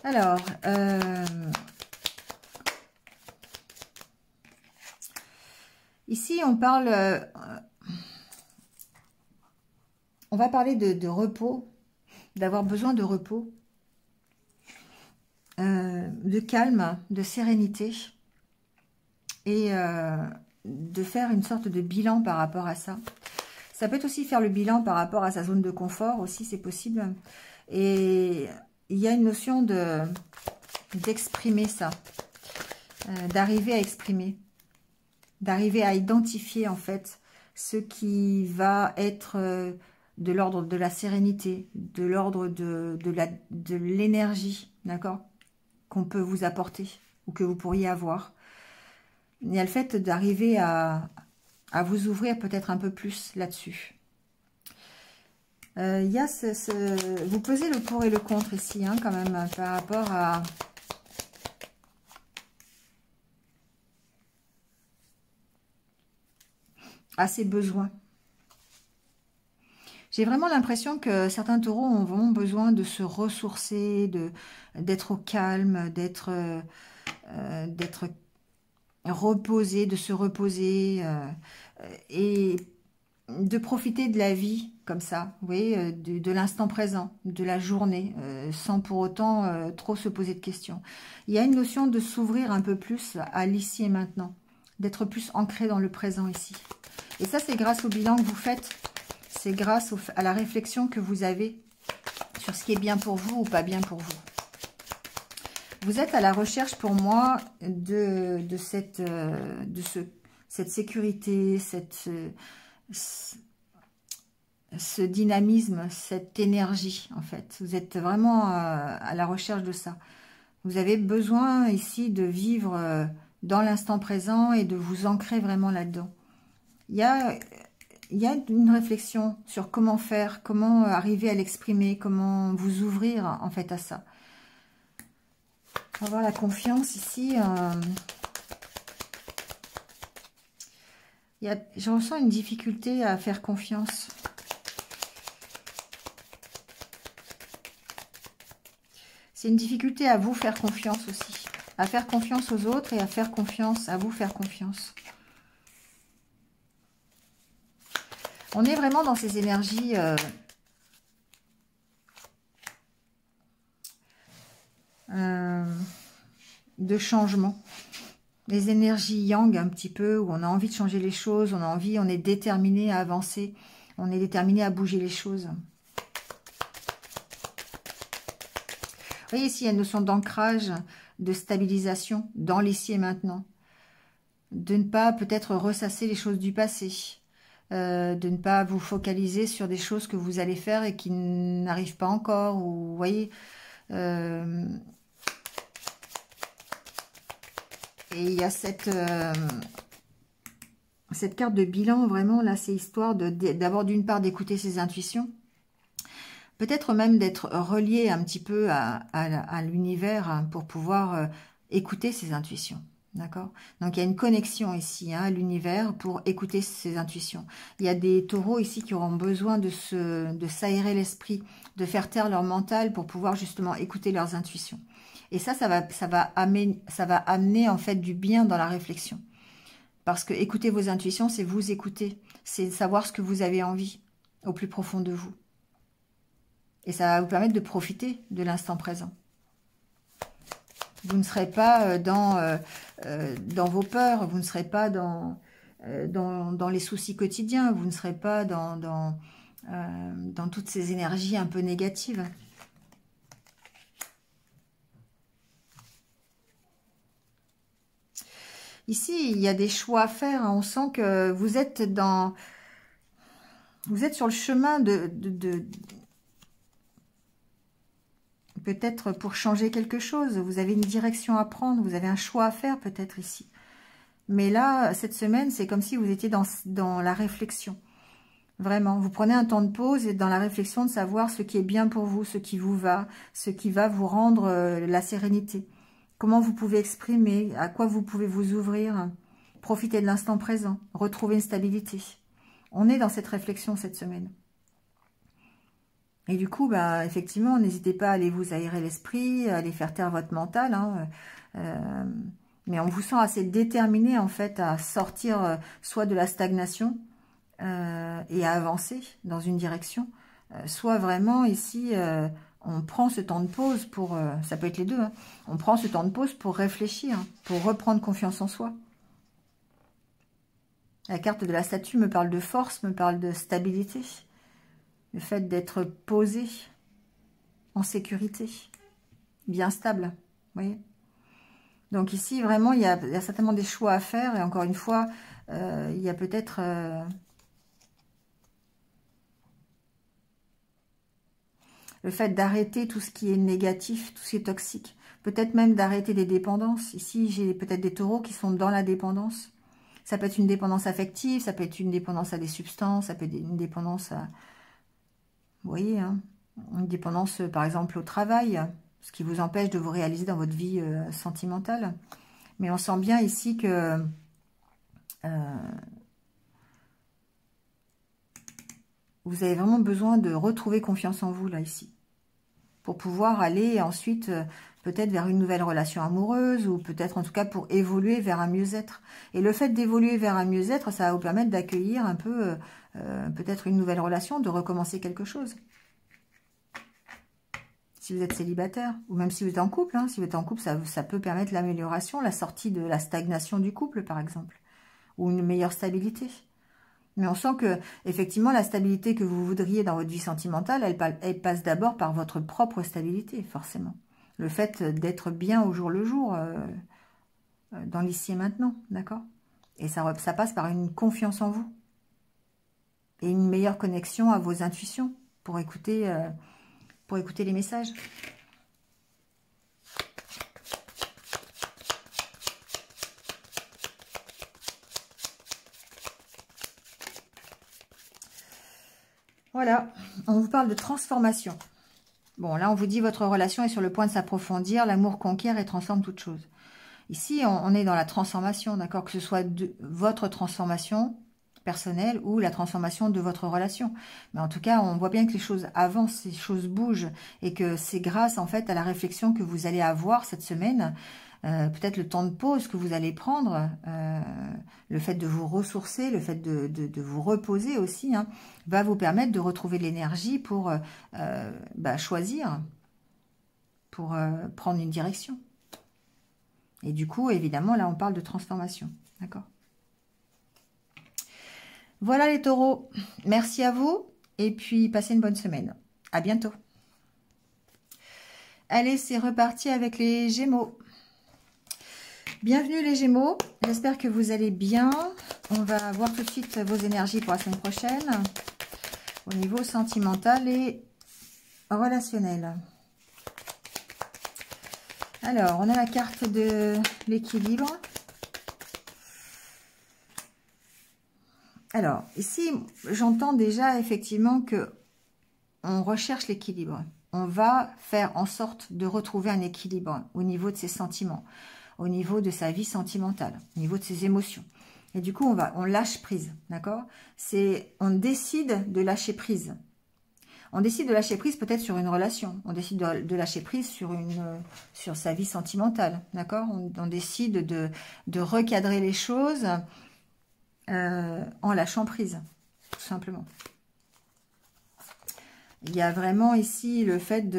Alors, ici on parle, on va parler de repos, d'avoir besoin de repos, de calme, de sérénité et de faire une sorte de bilan par rapport à ça. Ça peut être aussi faire le bilan par rapport à sa zone de confort aussi, c'est possible. Et il y a une notion d'exprimer ça, d'arriver à exprimer, d'arriver à identifier en fait ce qui va être de l'ordre de la sérénité, de l'ordre de l'énergie, d'accord, qu'on peut vous apporter ou que vous pourriez avoir. Il y a le fait d'arriver à vous ouvrir peut-être un peu plus là-dessus. Il y a vous pesez le pour et le contre ici, hein, quand même, par rapport à ses besoins. J'ai vraiment l'impression que certains taureaux ont vraiment besoin de se ressourcer, d'être au calme, d'être reposé, de se reposer et de profiter de la vie comme ça, vous voyez, de l'instant présent, de la journée, sans pour autant trop se poser de questions. Il y a une notion de s'ouvrir un peu plus à l'ici et maintenant, d'être plus ancré dans le présent ici. Et ça, c'est grâce au bilan que vous faites, c'est grâce à la réflexion que vous avez sur ce qui est bien pour vous ou pas bien pour vous. Vous êtes à la recherche, pour moi, de cette sécurité, ce dynamisme, cette énergie, en fait. Vous êtes vraiment à la recherche de ça. Vous avez besoin ici de vivre dans l'instant présent et de vous ancrer vraiment là-dedans. Il y a une réflexion sur comment faire, comment arriver à l'exprimer, comment vous ouvrir, en fait, à ça. On va voir la confiance ici. Je ressens une difficulté à faire confiance. C'est une difficulté à vous faire confiance aussi. À faire confiance aux autres et à faire confiance, à vous faire confiance. On est vraiment dans ces énergies de changement. Les énergies yang un petit peu, où on a envie de changer les choses, on est déterminé à avancer, on est déterminé à bouger les choses. Vous voyez ici, il y a une notion d'ancrage, de stabilisation dans l'ici et maintenant. De ne pas peut-être ressasser les choses du passé. De ne pas vous focaliser sur des choses que vous allez faire et qui n'arrivent pas encore. Ou, vous voyez, et il y a cette carte de bilan, vraiment, là, c'est histoire d'abord d'une part d'écouter ses intuitions. Peut-être même d'être relié un petit peu à l'univers pour pouvoir écouter ses intuitions. D'accord? Donc, il y a une connexion ici à l'univers pour écouter ses intuitions. Il y a des taureaux ici qui auront besoin de s'aérer l'esprit, de faire taire leur mental pour pouvoir justement écouter leurs intuitions. Et ça va amener en fait du bien dans la réflexion. Parce que écouter vos intuitions, c'est vous écouter. C'est savoir ce que vous avez envie au plus profond de vous. Et ça va vous permettre de profiter de l'instant présent. Vous ne serez pas dans vos peurs, vous ne serez pas dans les soucis quotidiens, vous ne serez pas dans toutes ces énergies un peu négatives. Ici, il y a des choix à faire. On sent que vous êtes sur le chemin peut-être pour changer quelque chose. Vous avez une direction à prendre, vous avez un choix à faire peut-être ici. Mais là, cette semaine, c'est comme si vous étiez dans la réflexion. Vraiment, vous prenez un temps de pause et dans la réflexion de savoir ce qui est bien pour vous, ce qui vous va, ce qui va vous rendre la sérénité. Comment vous pouvez exprimer, à quoi vous pouvez vous ouvrir, profiter de l'instant présent, retrouver une stabilité. On est dans cette réflexion cette semaine. Et du coup, bah, effectivement, n'hésitez pas à aller vous aérer l'esprit, à aller faire taire votre mental. Hein, mais on vous sent assez déterminé, en fait, à sortir soit de la stagnation et à avancer dans une direction. Soit vraiment, ici, on prend ce temps de pause pour... ça peut être les deux. Hein, on prend ce temps de pause pour réfléchir, pour reprendre confiance en soi. La carte de la statue me parle de force, me parle de stabilité. Le fait d'être posé, en sécurité, bien stable, vous voyez. Donc ici, vraiment, il y a certainement des choix à faire. Et encore une fois, il y a peut-être... le fait d'arrêter tout ce qui est négatif, tout ce qui est toxique. Peut-être même d'arrêter des dépendances. Ici, j'ai peut-être des taureaux qui sont dans la dépendance. Ça peut être une dépendance affective, ça peut être une dépendance à des substances, ça peut être une dépendance à... Vous voyez, hein, une dépendance, par exemple, au travail, ce qui vous empêche de vous réaliser dans votre vie sentimentale. Mais on sent bien ici que vous avez vraiment besoin de retrouver confiance en vous, là, ici. Pour pouvoir aller ensuite, peut-être vers une nouvelle relation amoureuse, ou peut-être en tout cas pour évoluer vers un mieux-être. Et le fait d'évoluer vers un mieux-être, ça va vous permettre d'accueillir un peu, peut-être une nouvelle relation, de recommencer quelque chose. Si vous êtes célibataire, ou même si vous êtes en couple, hein, si vous êtes en couple, ça peut permettre l'amélioration, la sortie de la stagnation du couple, par exemple, ou une meilleure stabilité. Mais on sent que, effectivement, la stabilité que vous voudriez dans votre vie sentimentale, elle passe d'abord par votre propre stabilité, forcément. Le fait d'être bien au jour le jour, dans l'ici et maintenant, d'accord? Et ça passe par une confiance en vous. Et une meilleure connexion à vos intuitions pour écouter les messages. Voilà, on vous parle de transformation. Bon, là, on vous dit votre relation est sur le point de s'approfondir, l'amour conquiert et transforme toute chose. Ici, on est dans la transformation, d'accord? Que ce soit de votre transformation personnelle ou la transformation de votre relation. Mais en tout cas, on voit bien que les choses avancent, les choses bougent et que c'est grâce, en fait, à la réflexion que vous allez avoir cette semaine, peut-être le temps de pause que vous allez prendre, le fait de vous ressourcer, le fait de vous reposer aussi, hein, va vous permettre de retrouver l'énergie pour choisir, pour prendre une direction. Et du coup, évidemment, là, on parle de transformation. D'accord? Voilà les taureaux. Merci à vous. Et puis, passez une bonne semaine. À bientôt. Allez, c'est reparti avec les Gémeaux. Bienvenue les Gémeaux. J'espère que vous allez bien. On va voir tout de suite vos énergies pour la semaine prochaine. Au niveau sentimental et relationnel. Alors, on a la carte de l'équilibre. Alors, ici, j'entends déjà effectivement que on recherche l'équilibre. On va faire en sorte de retrouver un équilibre au niveau de ses sentiments, au niveau de sa vie sentimentale, au niveau de ses émotions. Et du coup, on lâche prise, d'accord? On décide de lâcher prise. On décide de lâcher prise peut-être sur une relation. On décide de lâcher prise sur sa vie sentimentale, d'accord? On décide de recadrer les choses en lâchant prise, tout simplement. Il y a vraiment ici le fait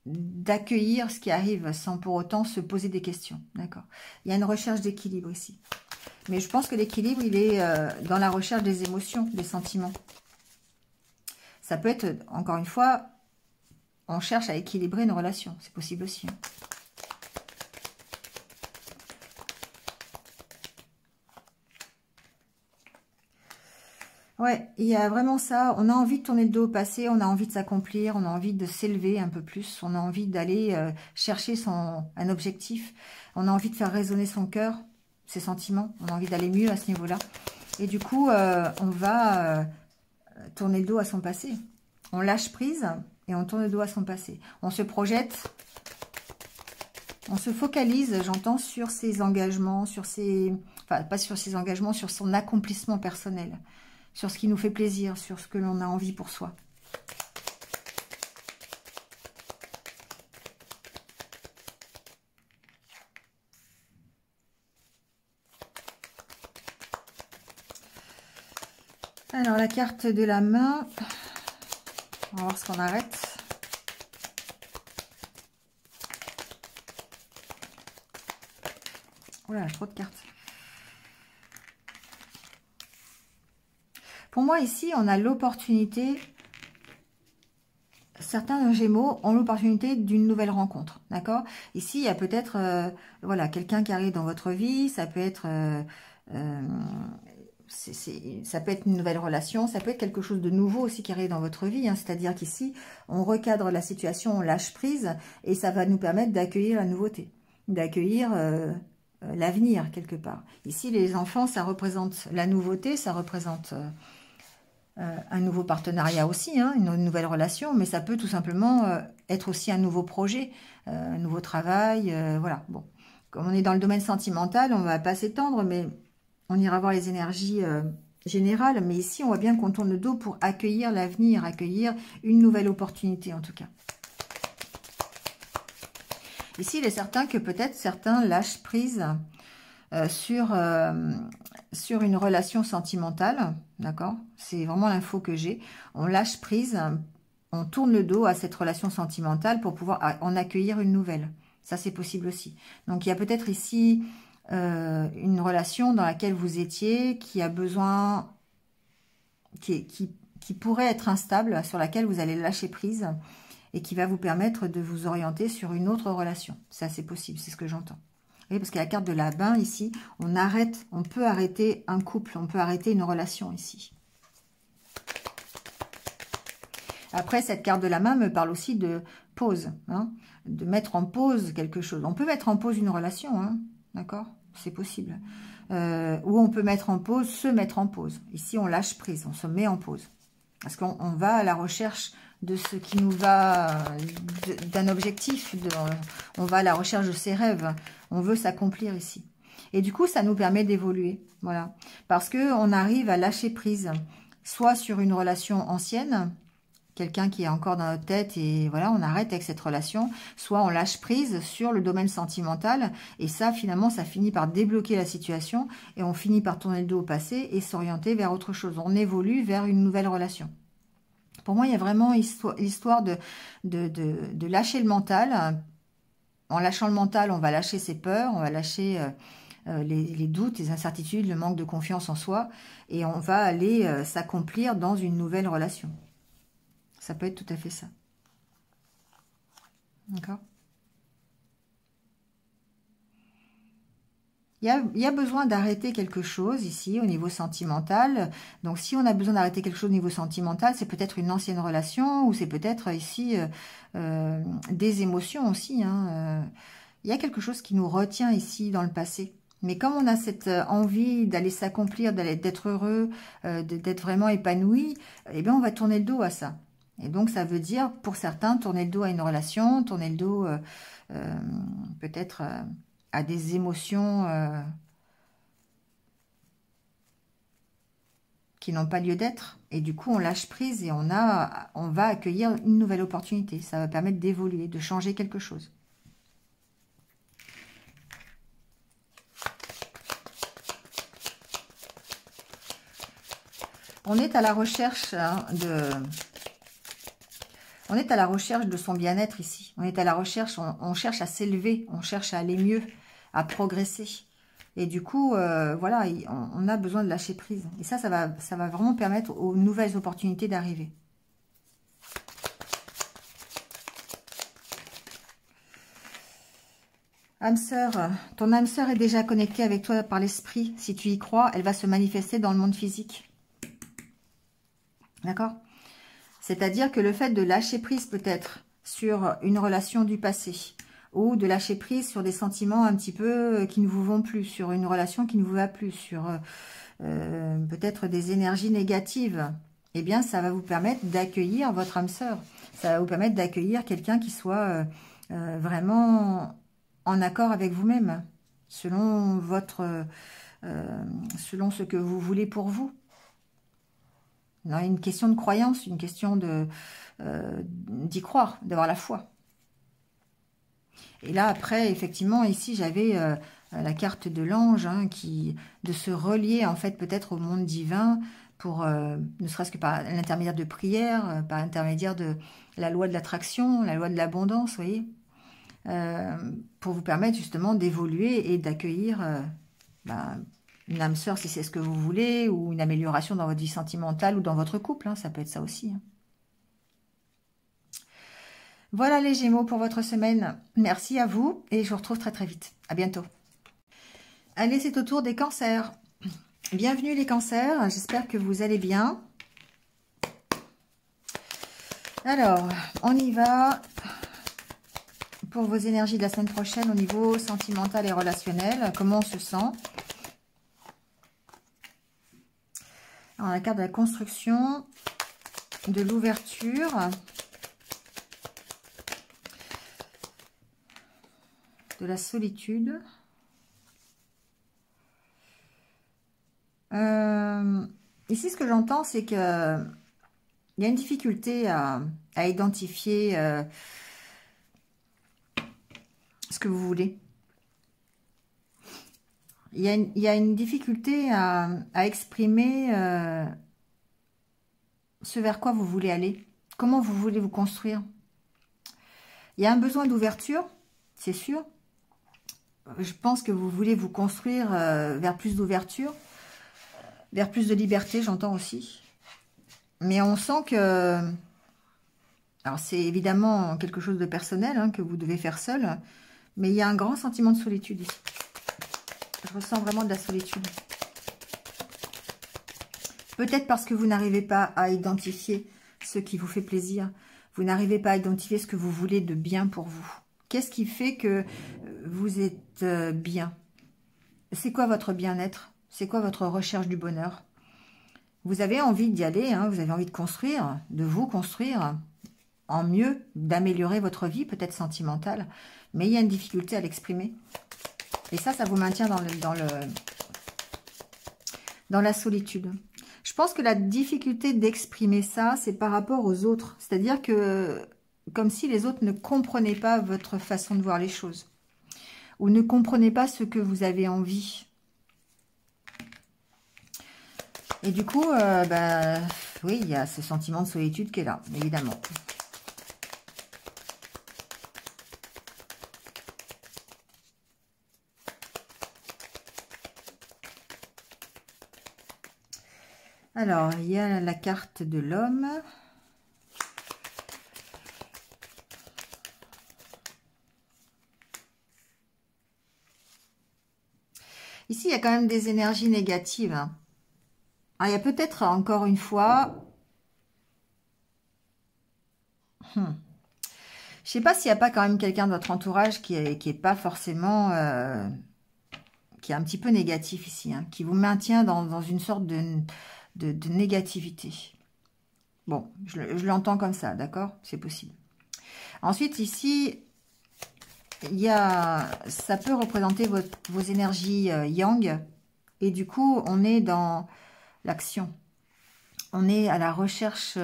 d'accueillir ce qui arrive sans pour autant se poser des questions, d'accord? Il y a une recherche d'équilibre ici. Mais je pense que l'équilibre, il est dans la recherche des émotions, des sentiments. Ça peut être, encore une fois, on cherche à équilibrer une relation. C'est possible aussi. Hein. Ouais, il y a vraiment ça. On a envie de tourner le dos au passé, on a envie de s'accomplir, on a envie de s'élever un peu plus, on a envie d'aller chercher un objectif, on a envie de faire résonner son cœur, ses sentiments, on a envie d'aller mieux à ce niveau-là. Et du coup, on va tourner le dos à son passé. On lâche prise et on tourne le dos à son passé. On se projette, on se focalise, j'entends, sur ses engagements, sur ses... Enfin, pas sur ses engagements, sur son accomplissement personnel. Sur ce qui nous fait plaisir, sur ce que l'on a envie pour soi. Alors, la carte de la main, on va voir ce qu'on arrête. Oh là, trop de cartes. Pour moi, ici, on a l'opportunité, certains Gémeaux ont l'opportunité d'une nouvelle rencontre, d'accord? Ici, il y a peut-être, voilà, quelqu'un qui arrive dans votre vie, ça peut être... ça peut être une nouvelle relation, ça peut être quelque chose de nouveau aussi qui arrive dans votre vie, hein. C'est-à-dire qu'ici, on recadre la situation, on lâche prise, et ça va nous permettre d'accueillir la nouveauté, d'accueillir l'avenir quelque part. Ici, les enfants, ça représente la nouveauté, ça représente un nouveau partenariat aussi, hein, une nouvelle relation, mais ça peut tout simplement être aussi un nouveau projet, un nouveau travail, voilà. Bon, comme on est dans le domaine sentimental, on ne va pas s'étendre, mais... On ira voir les énergies générales, mais ici, on voit bien qu'on tourne le dos pour accueillir l'avenir, accueillir une nouvelle opportunité, en tout cas. Ici, il est certain que peut-être certains lâchent prise sur une relation sentimentale, d'accord? C'est vraiment l'info que j'ai. On lâche prise, on tourne le dos à cette relation sentimentale pour pouvoir en accueillir une nouvelle. Ça, c'est possible aussi. Donc, il y a peut-être ici... une relation dans laquelle vous étiez, qui a besoin, qui pourrait être instable, sur laquelle vous allez lâcher prise et qui va vous permettre de vous orienter sur une autre relation. Ça, c'est possible, c'est ce que j'entends. Oui, parce qu'il y a la carte de la bain ici, on peut arrêter un couple, on peut arrêter une relation ici. Après, cette carte de la main me parle aussi de pause, hein, de mettre en pause quelque chose. On peut mettre en pause une relation, hein, d'accord? C'est possible. Ou on peut mettre en pause, se mettre en pause. Ici, on lâche prise, on se met en pause. Parce qu'on va à la recherche de ce qui nous va, d'un objectif. On va à la recherche de ses rêves. On veut s'accomplir ici. Et du coup, ça nous permet d'évoluer. Voilà. Parce qu'on arrive à lâcher prise, soit sur une relation ancienne, quelqu'un qui est encore dans notre tête et voilà, on arrête avec cette relation, soit on lâche prise sur le domaine sentimental et ça, finalement, ça finit par débloquer la situation et on finit par tourner le dos au passé et s'orienter vers autre chose. On évolue vers une nouvelle relation. Pour moi, il y a vraiment l'histoire de lâcher le mental. En lâchant le mental, on va lâcher ses peurs, on va lâcher les doutes, les incertitudes, le manque de confiance en soi et on va aller s'accomplir dans une nouvelle relation. Ça peut être tout à fait ça. D'accord? Il y a besoin d'arrêter quelque chose ici au niveau sentimental. Donc, si on a besoin d'arrêter quelque chose au niveau sentimental, c'est peut-être une ancienne relation ou c'est peut-être ici des émotions aussi, hein. Il y a quelque chose qui nous retient ici dans le passé. Mais comme on a cette envie d'aller s'accomplir, d'être heureux, d'être vraiment épanoui, eh bien, on va tourner le dos à ça. Et donc, ça veut dire, pour certains, tourner le dos à une relation, tourner le dos peut-être à des émotions qui n'ont pas lieu d'être. Et du coup, on lâche prise et on va accueillir une nouvelle opportunité. Ça va permettre d'évoluer, de changer quelque chose. On est à la recherche On est à la recherche de son bien-être ici. On est à la recherche, on cherche à s'élever, on cherche à aller mieux, à progresser. Et du coup, voilà, on a besoin de lâcher prise. Et ça va vraiment permettre aux nouvelles opportunités d'arriver. Âme sœur, ton âme sœur est déjà connectée avec toi par l'esprit. Si tu y crois, elle va se manifester dans le monde physique. D'accord ? C'est-à-dire que le fait de lâcher prise peut-être sur une relation du passé, ou de lâcher prise sur des sentiments un petit peu qui ne vous vont plus, sur une relation qui ne vous va plus, sur peut-être des énergies négatives, eh bien, ça va vous permettre d'accueillir votre âme sœur. Ça va vous permettre d'accueillir quelqu'un qui soit vraiment en accord avec vous-même, selon selon ce que vous voulez pour vous. Non, une question de croyance, une question d'y croire, d'avoir la foi. Et là, après, effectivement, ici, j'avais la carte de l'ange, hein, de se relier, en fait, peut-être au monde divin, pour, ne serait-ce que par l'intermédiaire de prières, par l'intermédiaire de la loi de l'attraction, la loi de l'abondance, vous voyez, pour vous permettre, justement, d'évoluer et d'accueillir une âme sœur, si c'est ce que vous voulez, ou une amélioration dans votre vie sentimentale ou dans votre couple, hein, ça peut être ça aussi, hein. Voilà les Gémeaux pour votre semaine. Merci à vous et je vous retrouve très très vite. À bientôt. Allez, c'est au tour des cancers. Bienvenue les cancers, j'espère que vous allez bien. Alors, on y va pour vos énergies de la semaine prochaine au niveau sentimental et relationnel. Comment on se sent? Alors, la carte de la construction, de l'ouverture, de la solitude. Ici, ce que j'entends, c'est que il y a une difficulté à identifier ce que vous voulez. Il y a une difficulté à exprimer ce vers quoi vous voulez aller. Comment vous voulez vous construire. Il y a un besoin d'ouverture, c'est sûr. Je pense que vous voulez vous construire vers plus d'ouverture, vers plus de liberté, j'entends aussi. Mais on sent que... Alors, c'est évidemment quelque chose de personnel, hein, que vous devez faire seul. Mais il y a un grand sentiment de solitude ici. Je ressens vraiment de la solitude. Peut-être parce que vous n'arrivez pas à identifier ce qui vous fait plaisir. Vous n'arrivez pas à identifier ce que vous voulez de bien pour vous. Qu'est-ce qui fait que vous êtes bien? C'est quoi votre bien-être? C'est quoi votre recherche du bonheur? Vous avez envie d'y aller, hein, vous avez envie de construire, de vous construire en mieux, d'améliorer votre vie, peut-être sentimentale, mais il y a une difficulté à l'exprimer. Et ça vous maintient dans la solitude. Je pense que la difficulté d'exprimer ça, c'est par rapport aux autres. C'est-à-dire que, comme si les autres ne comprenaient pas votre façon de voir les choses. Ou ne comprenaient pas ce que vous avez envie. Et du coup, oui, il y a ce sentiment de solitude qui est là, évidemment. Alors, il y a la carte de l'homme. Ici, il y a quand même des énergies négatives. Alors, il y a peut-être encore une fois... Je ne sais pas s'il n'y a pas quand même quelqu'un de votre entourage qui est pas forcément... qui est un petit peu négatif ici, hein, qui vous maintient dans une sorte de négativité. Bon, je l'entends comme ça, d'accord? C'est possible. Ensuite, ici, ça peut représenter vos énergies yang. Et du coup, on est dans l'action. On est à la recherche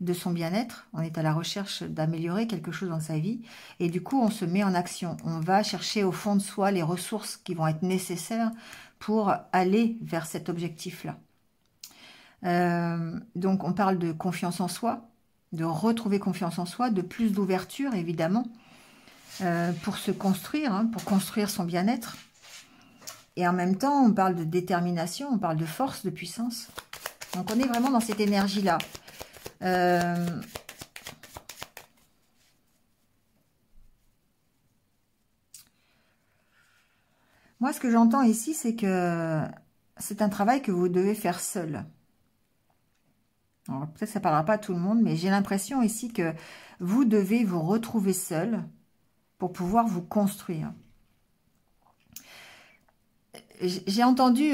de son bien-être. On est à la recherche d'améliorer quelque chose dans sa vie. Et du coup, on se met en action. On va chercher au fond de soi les ressources qui vont être nécessaires pour aller vers cet objectif-là. Donc, on parle de confiance en soi, de retrouver confiance en soi, de plus d'ouverture, évidemment, pour se construire, hein, pour construire son bien-être. Et en même temps, on parle de détermination, on parle de force, de puissance. Donc, on est vraiment dans cette énergie-là. Moi, ce que j'entends ici, c'est que c'est un travail que vous devez faire seul. Peut-être que ça ne parlera pas à tout le monde, mais j'ai l'impression ici que vous devez vous retrouver seul pour pouvoir vous construire. J'ai entendu,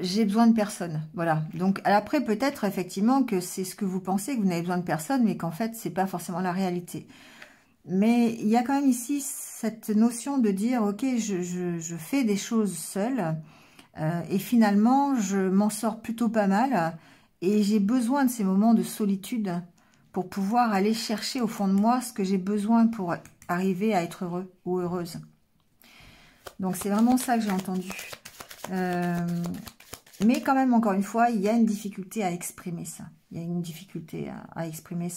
j'ai besoin de personne. Voilà. Donc après, peut-être effectivement que c'est ce que vous pensez, que vous n'avez besoin de personne, mais qu'en fait, c'est pas forcément la réalité. Mais il y a quand même ici cette notion de dire, ok, je fais des choses seule, et finalement, je m'en sors plutôt pas mal, et j'ai besoin de ces moments de solitude pour pouvoir aller chercher au fond de moi ce que j'ai besoin pour arriver à être heureux ou heureuse. Donc c'est vraiment ça que j'ai entendu. Mais quand même, encore une fois, il y a une difficulté à exprimer ça. Il y a une difficulté à exprimer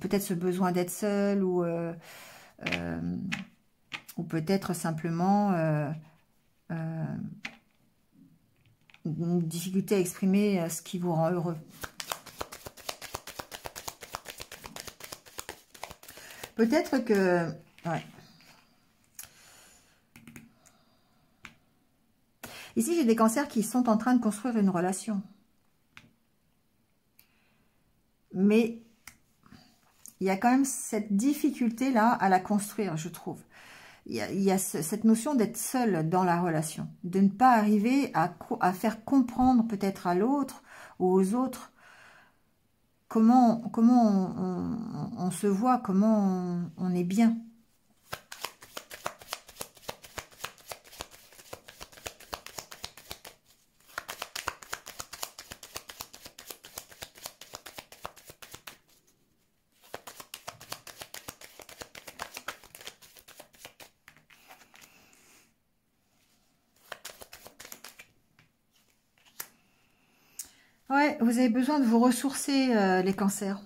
peut-être ce besoin d'être seul ou peut-être simplement une difficulté à exprimer ce qui vous rend heureux. Peut-être que... Ouais. Ici, j'ai des cancers qui sont en train de construire une relation. Mais il y a quand même cette difficulté-là à la construire, je trouve. Il y a cette notion d'être seul dans la relation. De ne pas arriver à faire comprendre peut-être à l'autre ou aux autres comment on se voit, comment on est bien. Ouais, vous avez besoin de vous ressourcer, les cancers.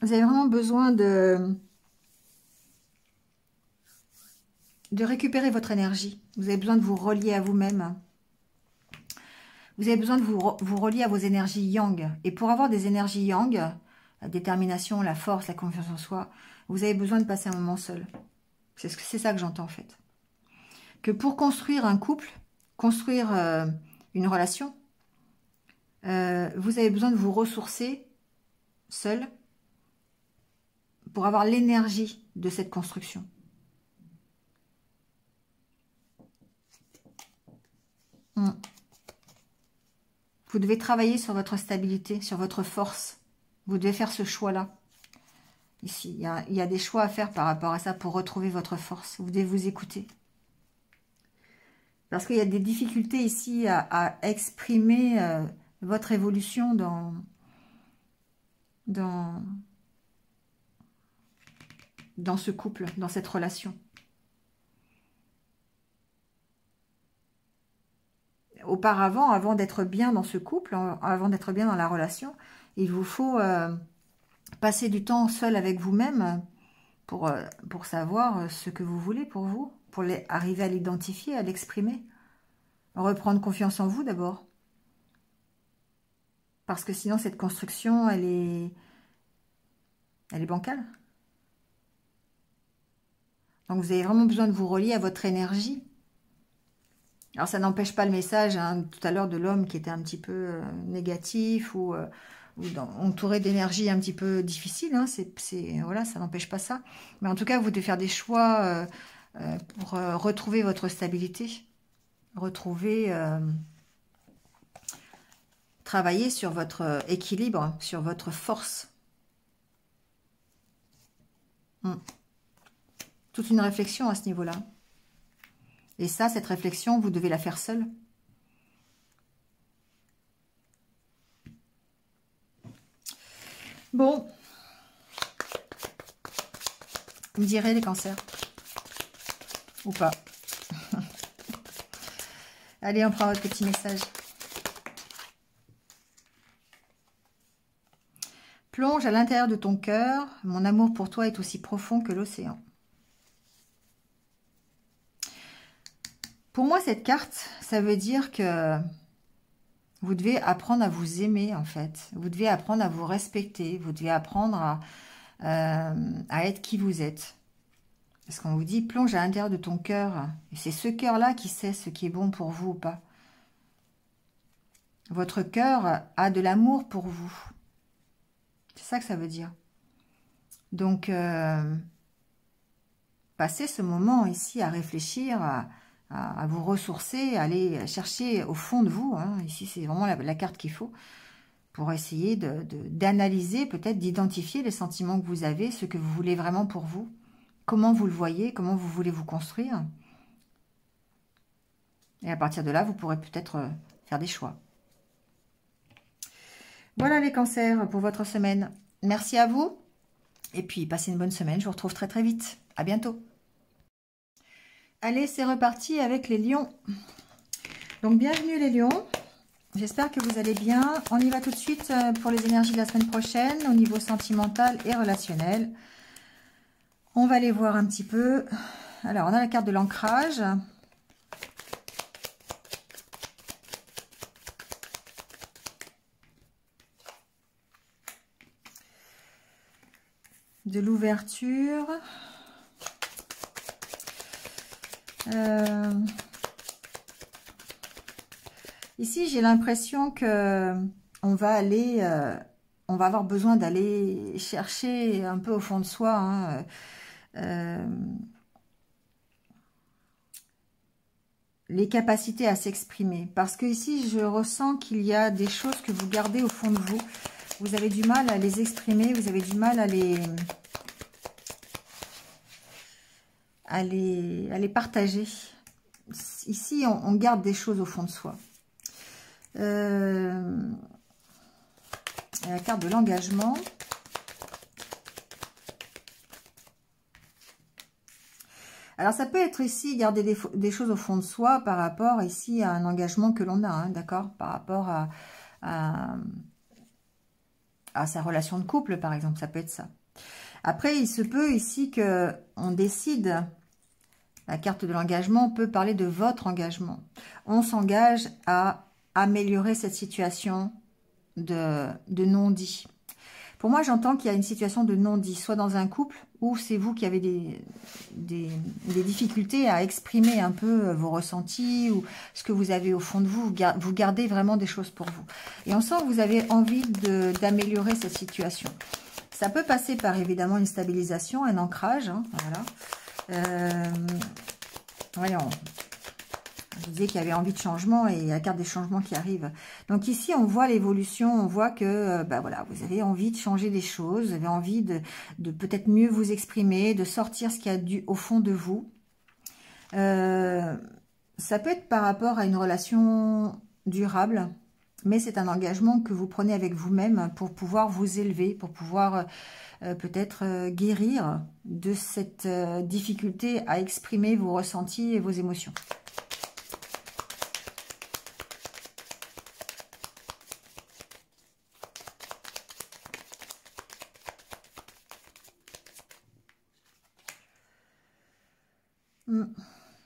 Vous avez vraiment besoin de récupérer votre énergie. Vous avez besoin de vous relier à vous-même. Vous avez besoin de vous relier à vos énergies yang. Et pour avoir des énergies yang, la détermination, la force, la confiance en soi, vous avez besoin de passer un moment seul. C'est ça que j'entends en fait. Que pour construire un couple, construire une relation, vous avez besoin de vous ressourcer seul pour avoir l'énergie de cette construction. Vous devez travailler sur votre stabilité, sur votre force. Vous devez faire ce choix-là. Ici, il y a des choix à faire par rapport à ça pour retrouver votre force. Vous devez vous écouter. Parce qu'il y a des difficultés ici à exprimer votre évolution dans ce couple, dans cette relation. Auparavant, avant d'être bien dans ce couple, avant d'être bien dans la relation, il vous faut passer du temps seul avec vous-même pour savoir ce que vous voulez pour vous, pour arriver à l'identifier, à l'exprimer. Reprendre confiance en vous d'abord. Parce que sinon, cette construction, elle est bancale. Donc, vous avez vraiment besoin de vous relier à votre énergie. Alors, ça n'empêche pas le message tout à l'heure de l'homme qui était un petit peu négatif ou entouré d'énergie un petit peu difficile. Hein, voilà, ça n'empêche pas ça. Mais en tout cas, vous devez faire des choix pour retrouver votre stabilité. Retrouver... travailler sur votre équilibre, sur votre force. Toute une réflexion à ce niveau-là. Et ça, cette réflexion, vous devez la faire seule. Bon. Vous me direz les cancers. Ou pas. Allez, on prend votre petit message. Plonge à l'intérieur de ton cœur. Mon amour pour toi est aussi profond que l'océan. Pour moi, cette carte, ça veut dire que vous devez apprendre à vous aimer, en fait. Vous devez apprendre à vous respecter. Vous devez apprendre à être qui vous êtes. Parce qu'on vous dit, plonge à l'intérieur de ton cœur. Et c'est ce cœur-là qui sait ce qui est bon pour vous ou pas. Votre cœur a de l'amour pour vous. C'est ça que ça veut dire. Donc, passer ce moment ici à réfléchir, à vous ressourcer, à aller chercher au fond de vous. Hein. Ici, c'est vraiment la carte qu'il faut pour essayer d'analyser, peut-être d'identifier les sentiments que vous avez, ce que vous voulez vraiment pour vous, comment vous le voyez, comment vous voulez vous construire. Et à partir de là, vous pourrez peut-être faire des choix. Voilà les cancers pour votre semaine. Merci à vous. Et puis, passez une bonne semaine. Je vous retrouve très très vite. À bientôt. Allez, c'est reparti avec les lions. Donc, bienvenue les lions. J'espère que vous allez bien. On y va tout de suite pour les énergies de la semaine prochaine au niveau sentimental et relationnel. On va les voir un petit peu. Alors, on a la carte de l'ancrage. De l'ouverture. Ici, j'ai l'impression que on va aller, on va avoir besoin d'aller chercher un peu au fond de soi, hein, les capacités à s'exprimer. Parce que ici, je ressens qu'il y a des choses que vous gardez au fond de vous. Vous avez du mal à les exprimer, vous avez du mal à les partager. Ici, on garde des choses au fond de soi. La carte de l'engagement. Alors, ça peut être ici, garder des choses au fond de soi par rapport ici à un engagement que l'on a, hein, d'accord? Par rapport à sa relation de couple, par exemple, ça peut être ça. Après, il se peut ici qu'on décide, la carte de l'engagement peut parler de votre engagement. On s'engage à améliorer cette situation de non-dit. Pour moi, j'entends qu'il y a une situation de non-dit, soit dans un couple, ou c'est vous qui avez des difficultés à exprimer un peu vos ressentis, ou ce que vous avez au fond de vous. Vous gardez vraiment des choses pour vous. Et on sent que vous avez envie d'améliorer cette situation. Ça peut passer par, évidemment, une stabilisation, un ancrage. Hein, voilà. Voyons. Je disais qu'il y avait envie de changement et la carte des changements qui arrive. Donc ici, on voit l'évolution, on voit que voilà, vous avez envie de changer des choses, vous avez envie de peut-être mieux vous exprimer, de sortir ce qu'il y a au fond de vous. Ça peut être par rapport à une relation durable, mais c'est un engagement que vous prenez avec vous-même pour pouvoir vous élever, pour pouvoir peut-être guérir de cette difficulté à exprimer vos ressentis et vos émotions.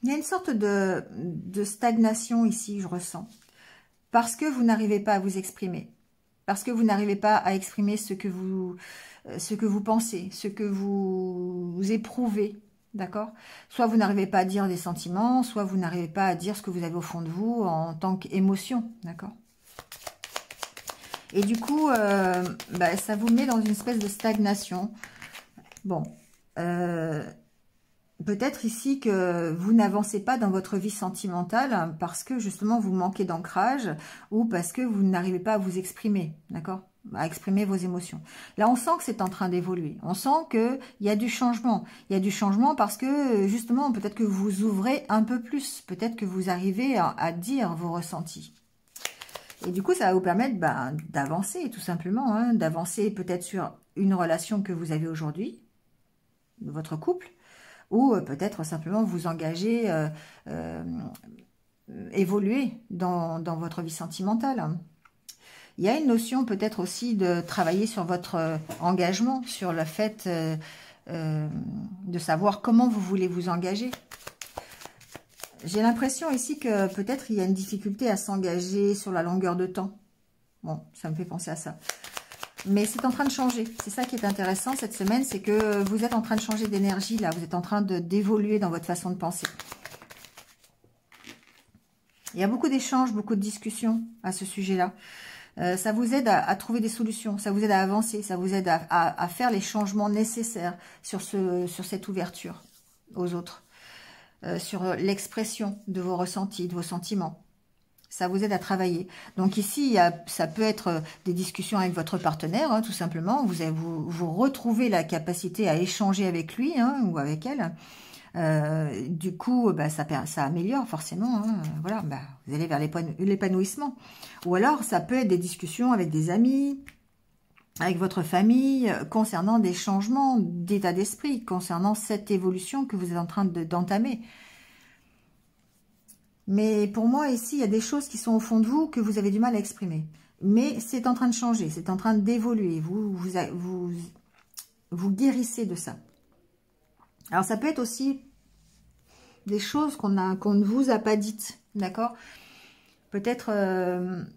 Il y a une sorte de stagnation ici, je ressens. Parce que vous n'arrivez pas à vous exprimer. Parce que vous n'arrivez pas à exprimer ce que vous pensez, ce que vous éprouvez. D'accord? Soit vous n'arrivez pas à dire des sentiments, soit vous n'arrivez pas à dire ce que vous avez au fond de vous en tant qu'émotion. D'accord? Et du coup, ça vous met dans une espèce de stagnation. Bon, peut-être ici que vous n'avancez pas dans votre vie sentimentale parce que justement vous manquez d'ancrage ou parce que vous n'arrivez pas à vous exprimer, d'accord? À exprimer vos émotions. Là, on sent que c'est en train d'évoluer. On sent qu'il y a du changement. Il y a du changement parce que justement, peut-être que vous ouvrez un peu plus. Peut-être que vous arrivez à dire vos ressentis. Et du coup, ça va vous permettre d'avancer tout simplement. Hein, d'avancer peut-être sur une relation que vous avez aujourd'hui, de votre couple. Ou peut-être simplement vous engager, évoluer dans votre vie sentimentale. Il y a une notion peut-être aussi de travailler sur votre engagement, sur le fait de savoir comment vous voulez vous engager. J'ai l'impression ici que peut-être il y a une difficulté à s'engager sur la longueur de temps. Bon, ça me fait penser à ça. Mais c'est en train de changer. C'est ça qui est intéressant cette semaine, c'est que vous êtes en train de changer d'énergie là. Vous êtes en train d'évoluer dans votre façon de penser. Il y a beaucoup d'échanges, beaucoup de discussions à ce sujet-là. Ça vous aide à trouver des solutions, ça vous aide à avancer, ça vous aide à faire les changements nécessaires sur cette ouverture. aux autres, sur l'expression de vos ressentis, de vos sentiments. Ça vous aide à travailler. Donc ici, ça peut être des discussions avec votre partenaire, hein, tout simplement. Vous retrouvez la capacité à échanger avec lui, hein, ou avec elle. Du coup, bah, ça améliore forcément. Hein, voilà, bah, vous allez vers l'épanouissement. Ou alors, ça peut être des discussions avec des amis, avec votre famille, concernant des changements d'état d'esprit, concernant cette évolution que vous êtes en train d'entamer. Mais pour moi, ici, il y a des choses qui sont au fond de vous que vous avez du mal à exprimer. Mais c'est en train de changer, c'est en train d'évoluer. Vous guérissez de ça. Alors, ça peut être aussi des choses qu'on ne vous a pas dites, d'accord? Peut-être,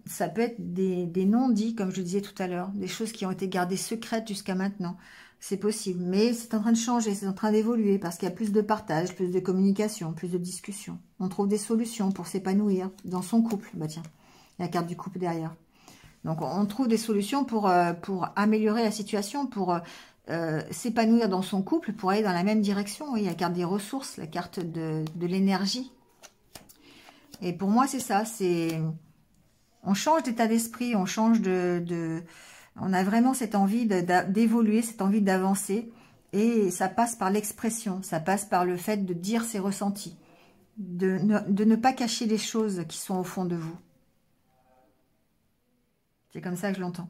ça peut être des non-dits, comme je le disais tout à l'heure. Des choses qui ont été gardées secrètes jusqu'à maintenant. C'est possible, mais c'est en train de changer, c'est en train d'évoluer parce qu'il y a plus de partage, plus de communication, plus de discussion. On trouve des solutions pour s'épanouir dans son couple. Bah tiens, la carte du couple derrière. Donc on trouve des solutions pour améliorer la situation, pour s'épanouir dans son couple, pour aller dans la même direction. Oui, la carte des ressources, la carte de l'énergie. Et pour moi, c'est ça, on change d'état d'esprit, on change on a vraiment cette envie d'évoluer, cette envie d'avancer. Et ça passe par l'expression, ça passe par le fait de dire ses ressentis. De ne pas cacher les choses qui sont au fond de vous. C'est comme ça que je l'entends.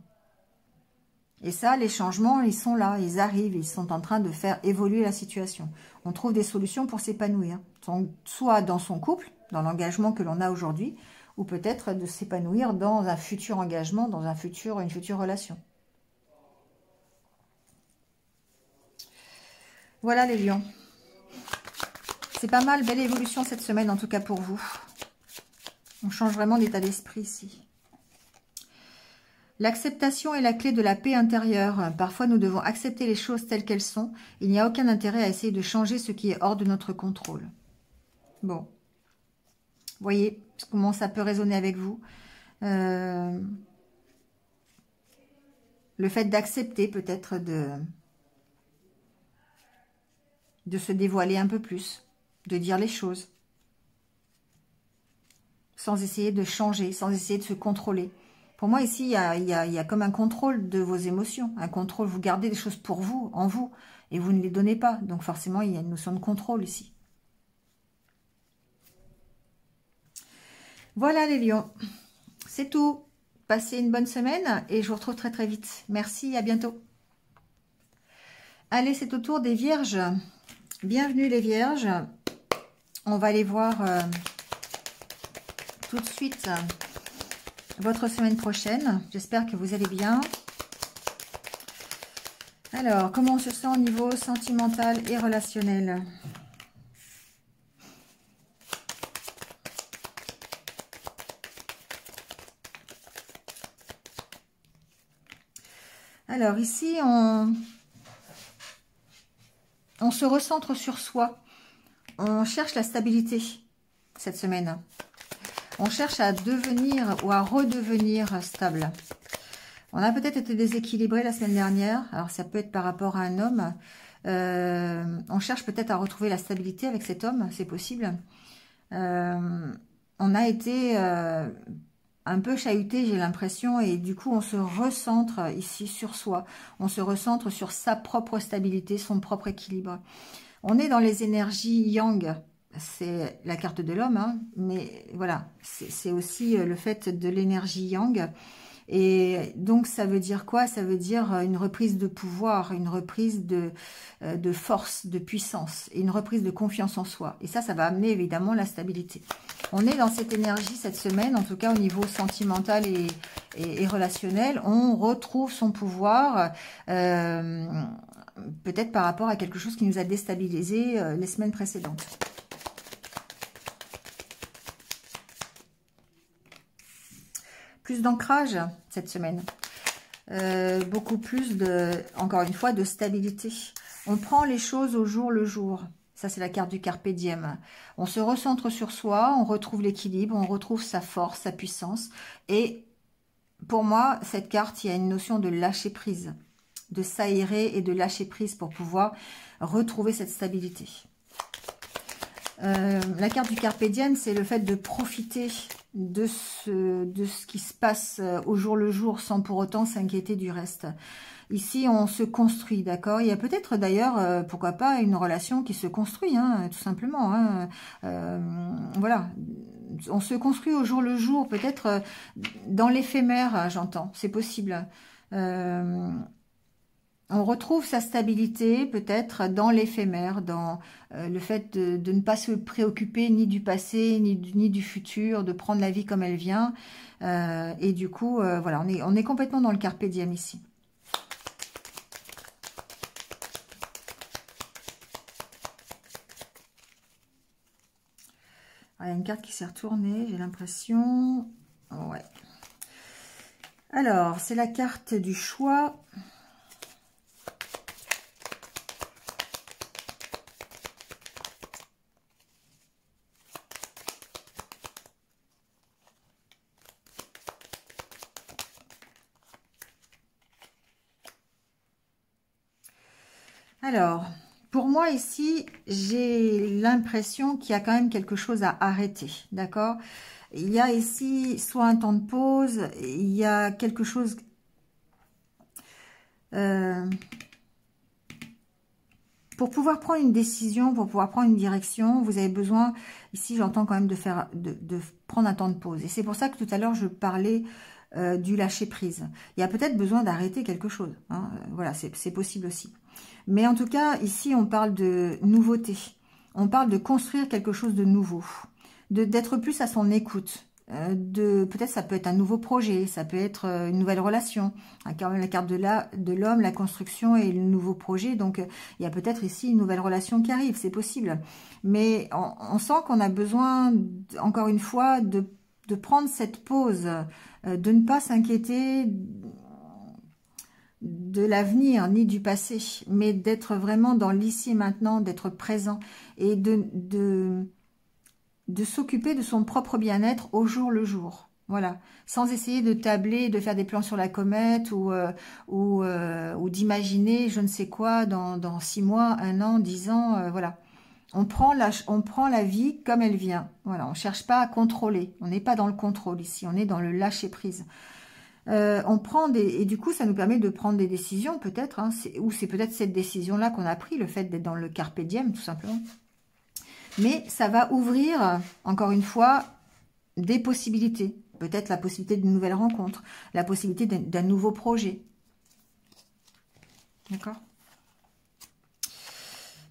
Et ça, les changements, ils sont là, ils arrivent, ils sont en train de faire évoluer la situation. On trouve des solutions pour s'épanouir. Soit dans son couple, dans l'engagement que l'on a aujourd'hui, ou peut-être de s'épanouir dans un futur engagement, dans une future relation. Voilà les lions. C'est pas mal, belle évolution cette semaine en tout cas pour vous. On change vraiment d'état d'esprit ici. L'acceptation est la clé de la paix intérieure. Parfois nous devons accepter les choses telles qu'elles sont. Il n'y a aucun intérêt à essayer de changer ce qui est hors de notre contrôle. Bon. Voyez comment ça peut résonner avec vous. Le fait d'accepter peut-être de se dévoiler un peu plus, de dire les choses, sans essayer de changer, sans essayer de se contrôler. Pour moi, ici, il y a comme un contrôle de vos émotions, un contrôle, vous gardez des choses pour vous, en vous, et vous ne les donnez pas. Donc forcément, il y a une notion de contrôle ici. Voilà les lions, c'est tout. Passez une bonne semaine et je vous retrouve très très vite. Merci, à bientôt. Allez, c'est au tour des vierges. Bienvenue les vierges. On va aller voir tout de suite votre semaine prochaine. J'espère que vous allez bien. Alors, comment on se sent au niveau sentimental et relationnel ? Alors ici, on se recentre sur soi. On cherche la stabilité cette semaine. On cherche à devenir ou à redevenir stable. On a peut-être été déséquilibré la semaine dernière. Alors ça peut être par rapport à un homme. On cherche peut-être à retrouver la stabilité avec cet homme, c'est possible. On a été un peu chahuté, j'ai l'impression, et du coup on se recentre ici sur soi. On se recentre sur sa propre stabilité, son propre équilibre. On est dans les énergies yang. C'est la carte de l'homme, hein, mais voilà, c'est aussi le fait de l'énergie yang. Et donc, ça veut dire quoi? Ça veut dire une reprise de pouvoir, une reprise de force, de puissance, et une reprise de confiance en soi. Et ça va amener évidemment la stabilité. On est dans cette énergie cette semaine, en tout cas au niveau sentimental et relationnel. On retrouve son pouvoir, peut-être par rapport à quelque chose qui nous a déstabilisé les semaines précédentes. Plus d'ancrage cette semaine. Beaucoup plus encore une fois, de stabilité. On prend les choses au jour le jour. Ça, c'est la carte du Carpe Diem. On se recentre sur soi, on retrouve l'équilibre, on retrouve sa force, sa puissance. Et pour moi, cette carte, il y a une notion de lâcher prise, de s'aérer et de lâcher prise pour pouvoir retrouver cette stabilité. La carte du Carpe Diem, c'est le fait de profiter de ce qui se passe au jour le jour sans pour autant s'inquiéter du reste. Ici, on se construit, d'accord? Il y a peut-être d'ailleurs, pourquoi pas, une relation qui se construit, hein, tout simplement. Hein. Voilà, on se construit au jour le jour, peut-être dans l'éphémère, j'entends, c'est possible. On retrouve sa stabilité peut-être dans l'éphémère, dans le fait de ne pas se préoccuper ni du passé, ni du futur, de prendre la vie comme elle vient. Et du coup, voilà, on est complètement dans le Carpe Diem ici. Il y a une carte qui s'est retournée, j'ai l'impression. Ouais. Alors, c'est la carte du choix. Alors, pour moi ici, j'ai l'impression qu'il y a quand même quelque chose à arrêter, d'accord? Il y a ici soit un temps de pause, il y a quelque chose... pour pouvoir prendre une décision, pour pouvoir prendre une direction, vous avez besoin, ici j'entends quand même de prendre un temps de pause. Et c'est pour ça que tout à l'heure je parlais du lâcher prise. Il y a peut-être besoin d'arrêter quelque chose, hein. Voilà, c'est possible aussi. Mais en tout cas, ici, on parle de nouveauté. On parle de construire quelque chose de nouveau. D'être plus à son écoute. Peut-être ça peut être un nouveau projet, ça peut être une nouvelle relation. La carte de l'homme, la construction et le nouveau projet. Donc, il y a peut-être ici une nouvelle relation qui arrive, c'est possible. Mais on sent qu'on a besoin, encore une fois, de prendre cette pause, de ne pas s'inquiéter de l'avenir ni du passé, mais d'être vraiment dans l'ici et maintenant, d'être présent et de s'occuper de son propre bien-être au jour le jour. Voilà, sans essayer de tabler, de faire des plans sur la comète ou d'imaginer je ne sais quoi dans 6 mois, 1 an, 10 ans, voilà. On prend la vie comme elle vient. Voilà, on ne cherche pas à contrôler. On n'est pas dans le contrôle ici, on est dans le lâcher-prise. On prend et du coup, ça nous permet de prendre des décisions peut-être, hein, ou c'est peut-être cette décision-là qu'on a pris, le fait d'être dans le Carpe Diem, tout simplement. Mais ça va ouvrir, encore une fois, des possibilités. Peut-être la possibilité d'une nouvelle rencontre, la possibilité d'un nouveau projet. D'accord ?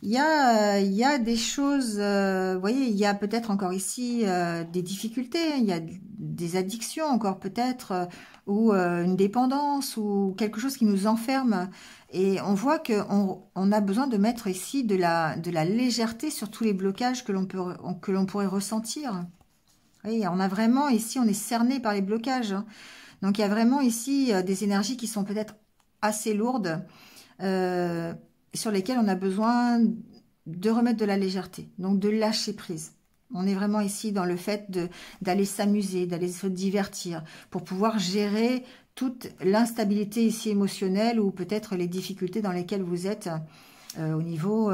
Il y a des choses, vous voyez, il y a peut-être encore ici des difficultés, il y a des addictions encore peut-être, ou une dépendance, ou quelque chose qui nous enferme. Et on voit qu'on a besoin de mettre ici de la légèreté sur tous les blocages que l'on pourrait ressentir. Vous voyez, on a vraiment ici, on est cerné par les blocages. Hein. Donc il y a vraiment ici des énergies qui sont peut-être assez lourdes, sur lesquels on a besoin de remettre de la légèreté, donc de lâcher prise. On est vraiment ici dans le fait d'aller s'amuser, d'aller se divertir, pour pouvoir gérer toute l'instabilité ici émotionnelle ou peut-être les difficultés dans lesquelles vous êtes au niveau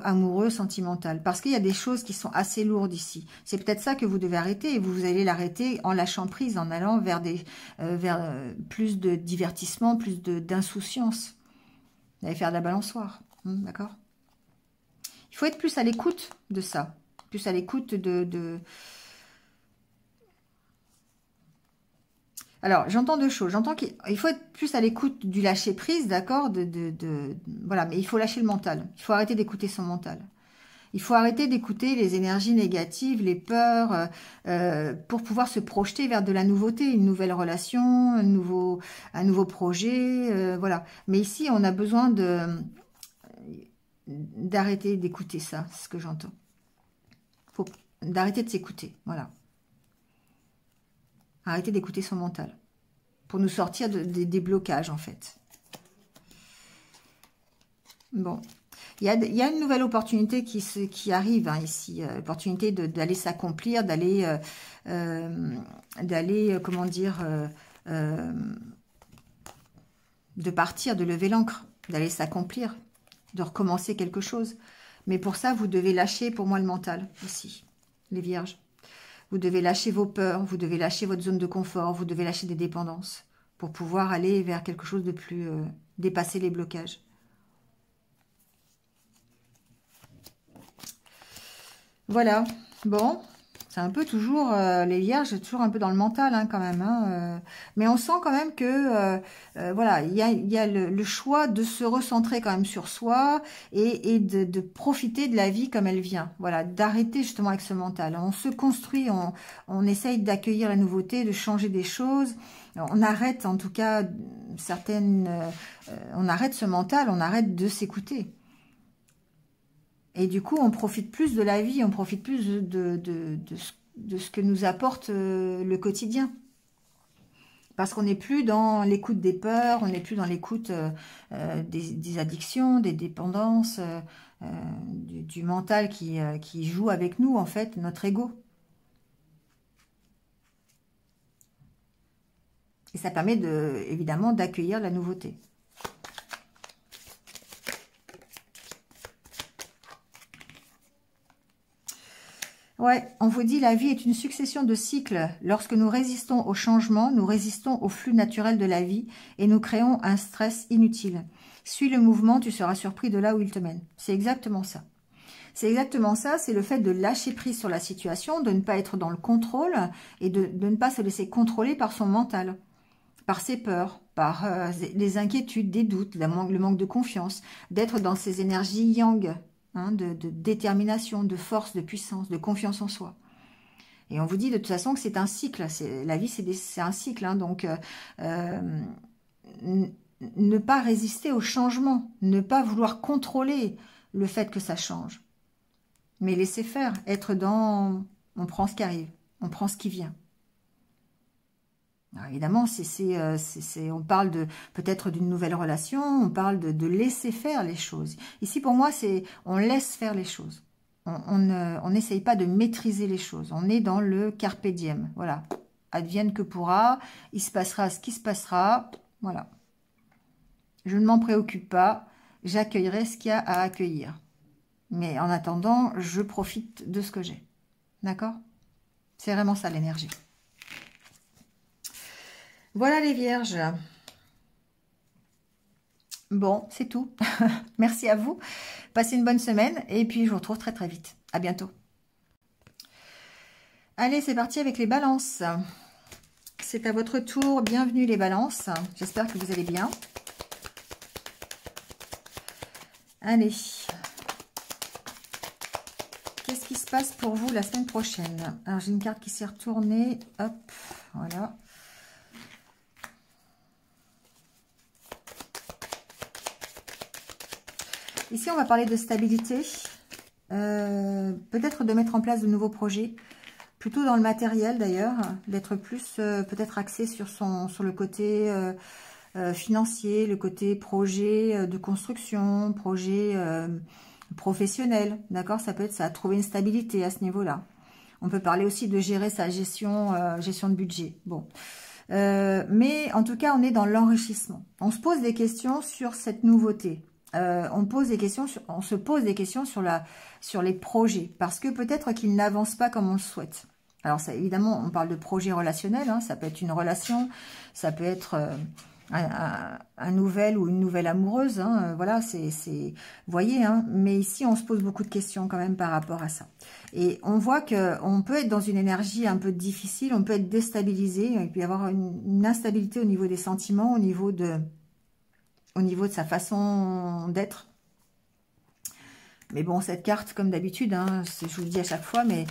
amoureux, sentimental. Parce qu'il y a des choses qui sont assez lourdes ici. C'est peut-être ça que vous devez arrêter et vous allez l'arrêter en lâchant prise, en allant vers plus de divertissement, plus d'insouciance. Vous allez faire de la balançoire, d'accord? Il faut être plus à l'écoute de ça, plus à l'écoute Alors, j'entends deux choses. J'entends qu'il faut être plus à l'écoute du lâcher-prise, d'accord? Voilà, mais il faut lâcher le mental. Il faut arrêter d'écouter son mental. Il faut arrêter d'écouter les énergies négatives, les peurs, pour pouvoir se projeter vers de la nouveauté, une nouvelle relation, un nouveau projet, voilà. Mais ici, on a besoin d'arrêter d'écouter ça, c'est ce que j'entends. D'arrêter de s'écouter, voilà. Arrêter d'écouter son mental, pour nous sortir des blocages, en fait. Bon. Il y a une nouvelle opportunité qui arrive hein, ici, opportunité d'aller s'accomplir, d'aller, comment dire, de partir, de lever l'ancre, d'aller s'accomplir, de recommencer quelque chose. Mais pour ça, vous devez lâcher, pour moi, le mental aussi, les vierges. Vous devez lâcher vos peurs, vous devez lâcher votre zone de confort, vous devez lâcher des dépendances pour pouvoir aller vers quelque chose de plus... dépasser les blocages. Voilà, bon, c'est un peu toujours, les vierges, toujours un peu dans le mental hein, quand même. Hein, mais on sent quand même que, voilà, il y a le choix de se recentrer quand même sur soi et de profiter de la vie comme elle vient. Voilà, d'arrêter justement avec ce mental. On se construit, on essaye d'accueillir la nouveauté, de changer des choses. On arrête en tout cas certaines... on arrête ce mental, on arrête de s'écouter. Et du coup, on profite plus de la vie, on profite plus de ce que nous apporte le quotidien. Parce qu'on n'est plus dans l'écoute des peurs, on n'est plus dans l'écoute des addictions, des dépendances, du mental qui joue avec nous, en fait, notre ego. Et ça permet évidemment d'accueillir la nouveauté. Ouais, on vous dit la vie est une succession de cycles. Lorsque nous résistons au changement, nous résistons au flux naturel de la vie et nous créons un stress inutile. Suis le mouvement, tu seras surpris de là où il te mène. C'est exactement ça. C'est exactement ça, c'est le fait de lâcher prise sur la situation, de ne pas être dans le contrôle et de ne pas se laisser contrôler par son mental, par ses peurs, par les inquiétudes, des doutes, le manque de confiance, d'être dans ses énergies yang, hein, de détermination, de force, de puissance, de confiance en soi. Et on vous dit de toute façon que c'est un cycle, la vie c'est un cycle, hein, donc ne pas résister au changement, ne pas vouloir contrôler le fait que ça change. Mais laisser faire, être dans... On prend ce qui arrive, on prend ce qui vient. Alors évidemment, on parle peut-être d'une nouvelle relation, on parle de laisser faire les choses. Ici, pour moi, c'est on laisse faire les choses. On n'essaye pas de maîtriser les choses. On est dans le carpe diem. Voilà. Advienne que pourra, il se passera ce qui se passera. Voilà. Je ne m'en préoccupe pas. J'accueillerai ce qu'il y a à accueillir. Mais en attendant, je profite de ce que j'ai. D'accord? C'est vraiment ça l'énergie. Voilà les vierges. Bon, c'est tout. Merci à vous. Passez une bonne semaine et puis je vous retrouve très très vite. À bientôt. Allez, c'est parti avec les balances. C'est à votre tour. Bienvenue les balances. J'espère que vous allez bien. Allez. Qu'est-ce qui se passe pour vous la semaine prochaine? Alors, j'ai une carte qui s'est retournée. Hop, voilà. Ici, on va parler de stabilité. Peut-être de mettre en place de nouveaux projets. Plutôt dans le matériel d'ailleurs. D'être plus peut-être axé sur le côté financier, le côté projet de construction, projet professionnel. D'accord? Ça peut être ça. Trouver une stabilité à ce niveau-là. On peut parler aussi de gérer sa gestion de budget. Bon. Mais en tout cas, on est dans l'enrichissement. On se pose des questions sur cette nouveauté. On se pose des questions sur les projets, parce que peut-être qu'ils n'avancent pas comme on le souhaite. Alors ça, évidemment, on parle de projet relationnel, hein, ça peut être une relation, ça peut être un nouvel ou une nouvelle amoureuse, hein, voilà, vous voyez, hein, mais ici on se pose beaucoup de questions quand même par rapport à ça. Et on voit qu'on peut être dans une énergie un peu difficile, on peut être déstabilisé, il peut y avoir une instabilité au niveau des sentiments, au niveau de sa façon d'être. Mais bon, cette carte, comme d'habitude, hein, je vous le dis à chaque fois, mais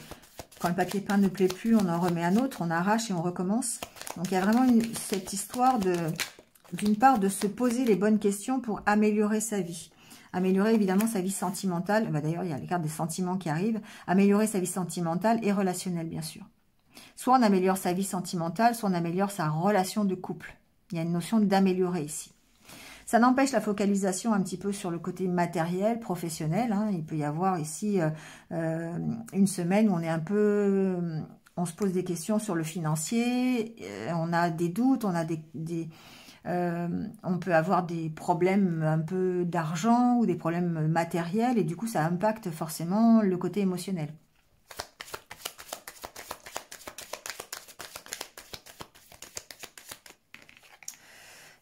quand le papier peint ne plaît plus, on en remet un autre, on arrache et on recommence. Donc il y a vraiment cette histoire d'une part, de se poser les bonnes questions pour améliorer sa vie. Améliorer évidemment sa vie sentimentale. Bah, d'ailleurs, il y a les cartes des sentiments qui arrivent. Améliorer sa vie sentimentale et relationnelle, bien sûr. Soit on améliore sa vie sentimentale, soit on améliore sa relation de couple. Il y a une notion d'améliorer ici. Ça n'empêche la focalisation un petit peu sur le côté matériel, professionnel. Hein. Il peut y avoir ici une semaine où on est un peu... on se pose des questions sur le financier, on a des doutes, on a On peut avoir des problèmes un peu d'argent ou des problèmes matériels et du coup ça impacte forcément le côté émotionnel.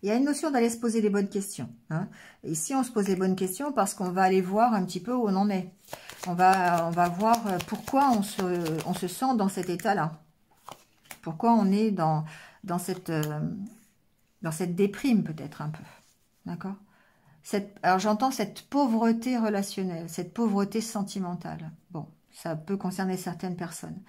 Il y a une notion d'aller se poser les bonnes questions. Hein. Ici, on se pose les bonnes questions parce qu'on va aller voir un petit peu où on en est. On va voir pourquoi on se sent dans cet état-là. Pourquoi on est dans cette déprime peut-être un peu. D'accord ? Alors j'entends cette pauvreté relationnelle, cette pauvreté sentimentale. Bon, ça peut concerner certaines personnes.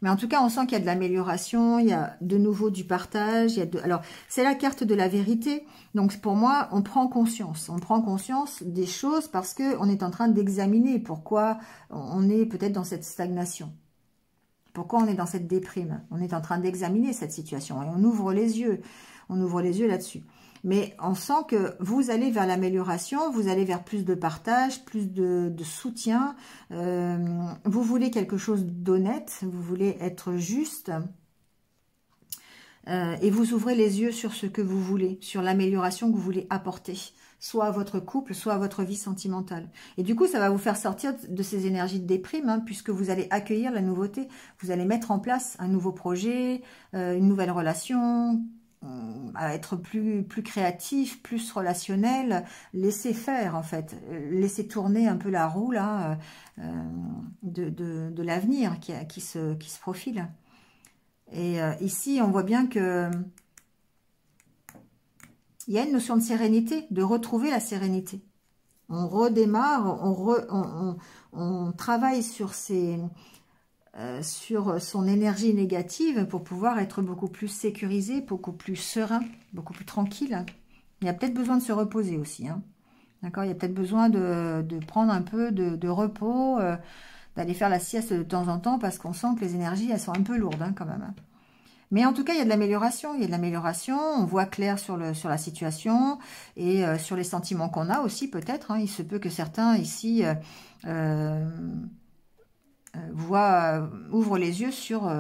Mais en tout cas, on sent qu'il y a de l'amélioration, il y a de nouveau du partage. Alors, c'est la carte de la vérité. Donc, pour moi, on prend conscience. On prend conscience des choses parce qu'on est en train d'examiner pourquoi on est peut-être dans cette stagnation. Pourquoi on est dans cette déprime. On est en train d'examiner cette situation et on ouvre les yeux. On ouvre les yeux là-dessus. Mais on sent que vous allez vers l'amélioration, vous allez vers plus de partage, plus de soutien. Vous voulez quelque chose d'honnête, vous voulez être juste. Et vous ouvrez les yeux sur ce que vous voulez, sur l'amélioration que vous voulez apporter, soit à votre couple, soit à votre vie sentimentale. Et du coup, ça va vous faire sortir de ces énergies de déprime, hein, puisque vous allez accueillir la nouveauté. Vous allez mettre en place un nouveau projet, une nouvelle relation, à être plus créatif, plus relationnel, laisser faire en fait, laisser tourner un peu la roue là, de l'avenir qui se profile. Et ici, on voit bien que il y a une notion de sérénité, de retrouver la sérénité. On redémarre, on travaille sur son énergie négative pour pouvoir être beaucoup plus sécurisé, beaucoup plus serein, beaucoup plus tranquille. Il y a peut-être besoin de se reposer aussi. Hein. D'accord ? Il y a peut-être besoin de prendre un peu de repos, d'aller faire la sieste de temps en temps parce qu'on sent que les énergies, elles sont un peu lourdes hein, quand même. Mais en tout cas, il y a de l'amélioration. Il y a de l'amélioration. On voit clair sur la situation et sur les sentiments qu'on a aussi peut-être. Hein. Il se peut que certains ici... ouvrent les yeux sur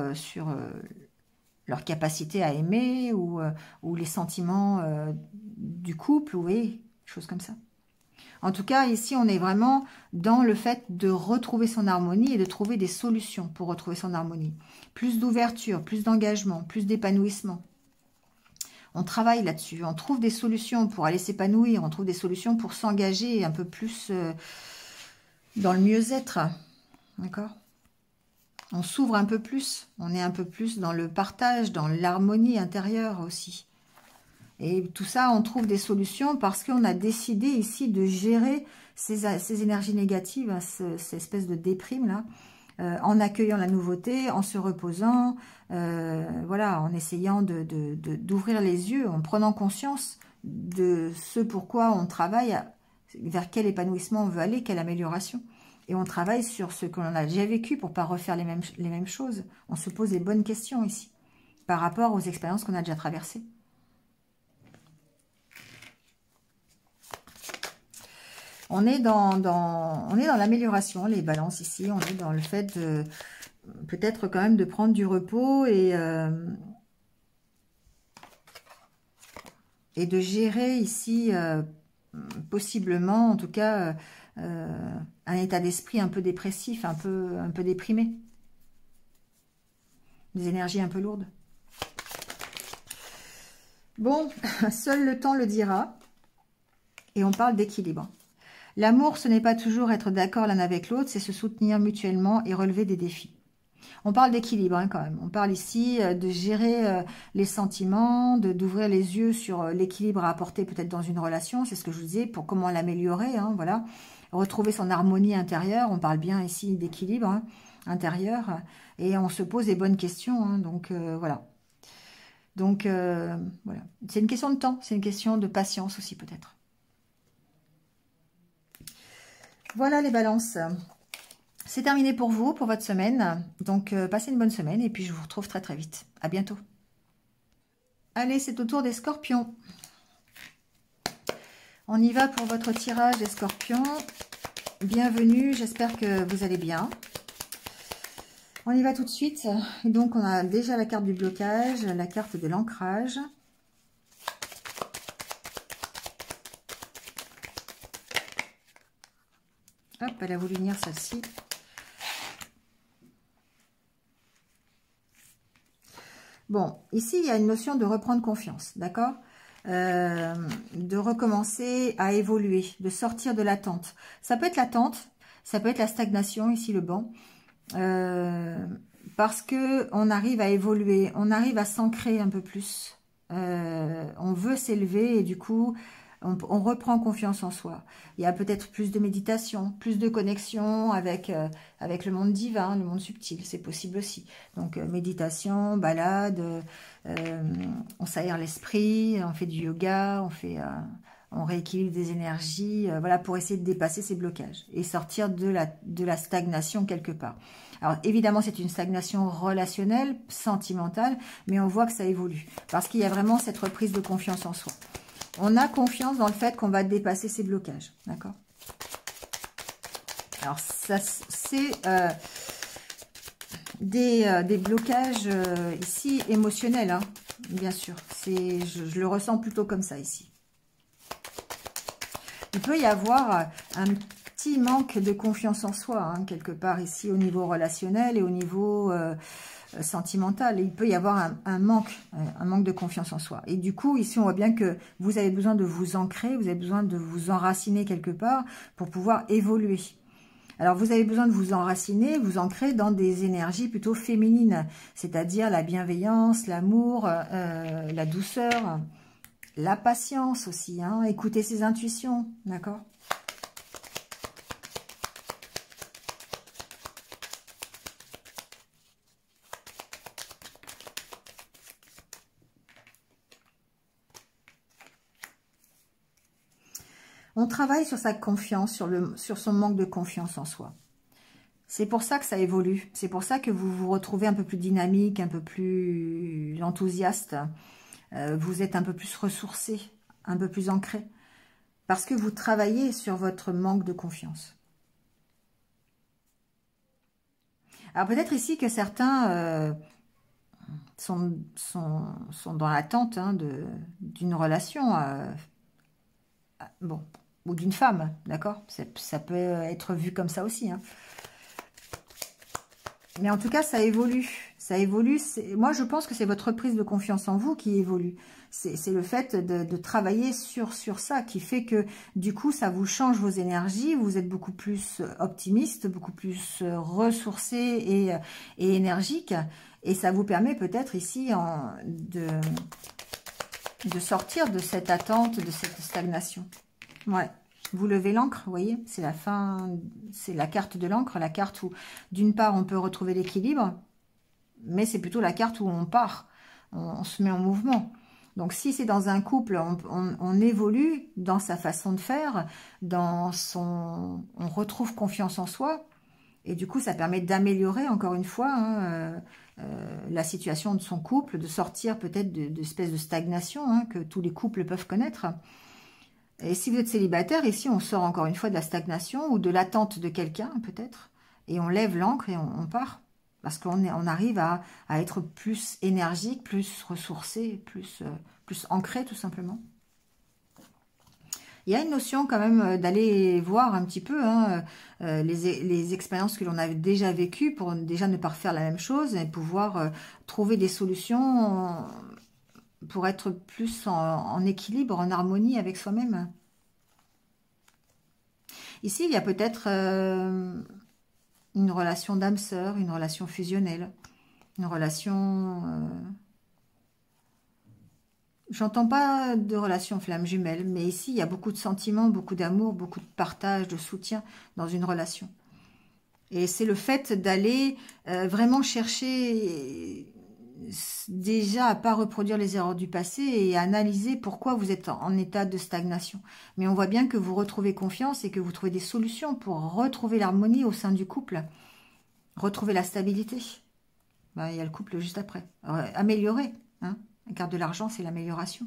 leur capacité à aimer ou les sentiments du couple, oui, choses comme ça. En tout cas, ici, on est vraiment dans le fait de retrouver son harmonie et de trouver des solutions pour retrouver son harmonie. Plus d'ouverture, plus d'engagement, plus d'épanouissement. On travaille là-dessus, on trouve des solutions pour aller s'épanouir, on trouve des solutions pour s'engager un peu plus dans le mieux-être. D'accord ? On s'ouvre un peu plus, on est un peu plus dans le partage, dans l'harmonie intérieure aussi. Et tout ça, on trouve des solutions parce qu'on a décidé ici de gérer ces énergies négatives, cette espèce de déprime là, en accueillant la nouveauté, en se reposant, voilà, en essayant d'ouvrir les yeux, en prenant conscience de ce pourquoi on travaille, vers quel épanouissement on veut aller, quelle amélioration. Et on travaille sur ce qu'on a déjà vécu pour ne pas refaire les mêmes choses. On se pose les bonnes questions ici, par rapport aux expériences qu'on a déjà traversées. On est dans l'amélioration, les balances ici. On est dans le fait de peut-être quand même de prendre du repos et de gérer ici, possiblement, en tout cas... un état d'esprit un peu dépressif, un peu déprimé. Des énergies un peu lourdes. Bon, seul le temps le dira. Et on parle d'équilibre. L'amour, ce n'est pas toujours être d'accord l'un avec l'autre, c'est se soutenir mutuellement et relever des défis. On parle d'équilibre hein, quand même. On parle ici de gérer les sentiments, d'ouvrir les yeux sur l'équilibre à apporter peut-être dans une relation. C'est ce que je vous disais, pour comment l'améliorer, hein, voilà. Retrouver son harmonie intérieure. On parle bien ici d'équilibre hein, intérieur. Et on se pose les bonnes questions. Hein, donc, voilà. Donc, voilà. C'est une question de temps. C'est une question de patience aussi, peut-être. Voilà les balances. C'est terminé pour vous, pour votre semaine. Donc, passez une bonne semaine. Et puis, je vous retrouve très, très vite. À bientôt. Allez, c'est au tour des scorpions. On y va pour votre tirage des scorpions. Bienvenue, j'espère que vous allez bien. On y va tout de suite. Et donc, on a déjà la carte du blocage, la carte de l'ancrage. Hop, elle a voulu venir celle-ci. Bon, ici, il y a une notion de reprendre confiance, d'accord? De recommencer à évoluer, de sortir de l'attente. Ça peut être l'attente, ça peut être la stagnation, ici le banc. Parce que on arrive à évoluer, on arrive à s'ancrer un peu plus. On veut s'élever et du coup, on reprend confiance en soi. Il y a peut-être plus de méditation, plus de connexion avec, avec le monde divin, le monde subtil, c'est possible aussi. Donc méditation, balade, on s'aère l'esprit, on fait du yoga, on rééquilibre des énergies, voilà, pour essayer de dépasser ces blocages et sortir de la stagnation quelque part. Alors évidemment, c'est une stagnation relationnelle, sentimentale, mais on voit que ça évolue parce qu'il y a vraiment cette reprise de confiance en soi. On a confiance dans le fait qu'on va dépasser ces blocages, d'accord? Alors, ça, c'est des blocages ici émotionnels, hein, bien sûr. Je le ressens plutôt comme ça ici. Il peut y avoir un petit manque de confiance en soi, hein, quelque part ici au niveau relationnel et au niveau sentimental. Il peut y avoir un manque de confiance en soi. Et du coup, ici, on voit bien que vous avez besoin de vous ancrer, vous avez besoin de vous enraciner quelque part pour pouvoir évoluer. Alors, vous avez besoin de vous enraciner, vous ancrer dans des énergies plutôt féminines, c'est-à-dire la bienveillance, l'amour, la douceur, la patience aussi, hein, écouter ses intuitions, d'accord ? On travaille sur sa confiance, sur son manque de confiance en soi. C'est pour ça que ça évolue. C'est pour ça que vous vous retrouvez un peu plus dynamique, un peu plus enthousiaste. Vous êtes un peu plus ressourcé, un peu plus ancré. Parce que vous travaillez sur votre manque de confiance. Alors peut-être ici que certains sont dans l'attente, hein, d'une relation, bon, ou d'une femme, d'accord? Ça peut être vu comme ça aussi, hein. Mais en tout cas, ça évolue. Ça évolue. Moi, je pense que c'est votre prise de confiance en vous qui évolue. C'est le fait de travailler sur ça qui fait que, du coup, ça vous change vos énergies. Vous êtes beaucoup plus optimiste, beaucoup plus ressourcé et énergique. Et ça vous permet peut-être ici de sortir de cette attente, de cette stagnation. Ouais. Vous levez l'encre, vous voyez, c'est la fin, c'est la carte de l'encre, la carte où, d'une part, on peut retrouver l'équilibre, mais c'est plutôt la carte où on part, on se met en mouvement. Donc, si c'est dans un couple, on évolue dans sa façon de faire, on retrouve confiance en soi, et du coup, ça permet d'améliorer, encore une fois, hein, la situation de son couple, de sortir peut-être d'espèces de stagnation, hein, que tous les couples peuvent connaître. Et si vous êtes célibataire, ici, on sort encore une fois de la stagnation ou de l'attente de quelqu'un, peut-être. Et on lève l'ancre et on part. Parce qu'on arrive à être plus énergique, plus ressourcé, plus ancré, tout simplement. Il y a une notion quand même d'aller voir un petit peu, hein, les expériences que l'on a déjà vécues pour déjà ne pas refaire la même chose et pouvoir trouver des solutions pour être plus en équilibre, en harmonie avec soi-même. Ici, il y a peut-être une relation d'âme sœur, une relation fusionnelle, une relation... J'entends pas de relation flamme jumelle, mais ici, il y a beaucoup de sentiments, beaucoup d'amour, beaucoup de partage, de soutien dans une relation. Et c'est le fait d'aller vraiment chercher... déjà à pas reproduire les erreurs du passé et à analyser pourquoi vous êtes en état de stagnation. Mais on voit bien que vous retrouvez confiance et que vous trouvez des solutions pour retrouver l'harmonie au sein du couple, retrouver la stabilité. Ben, il y a le couple juste après. Améliorer, hein. La carte de l'argent, c'est l'amélioration.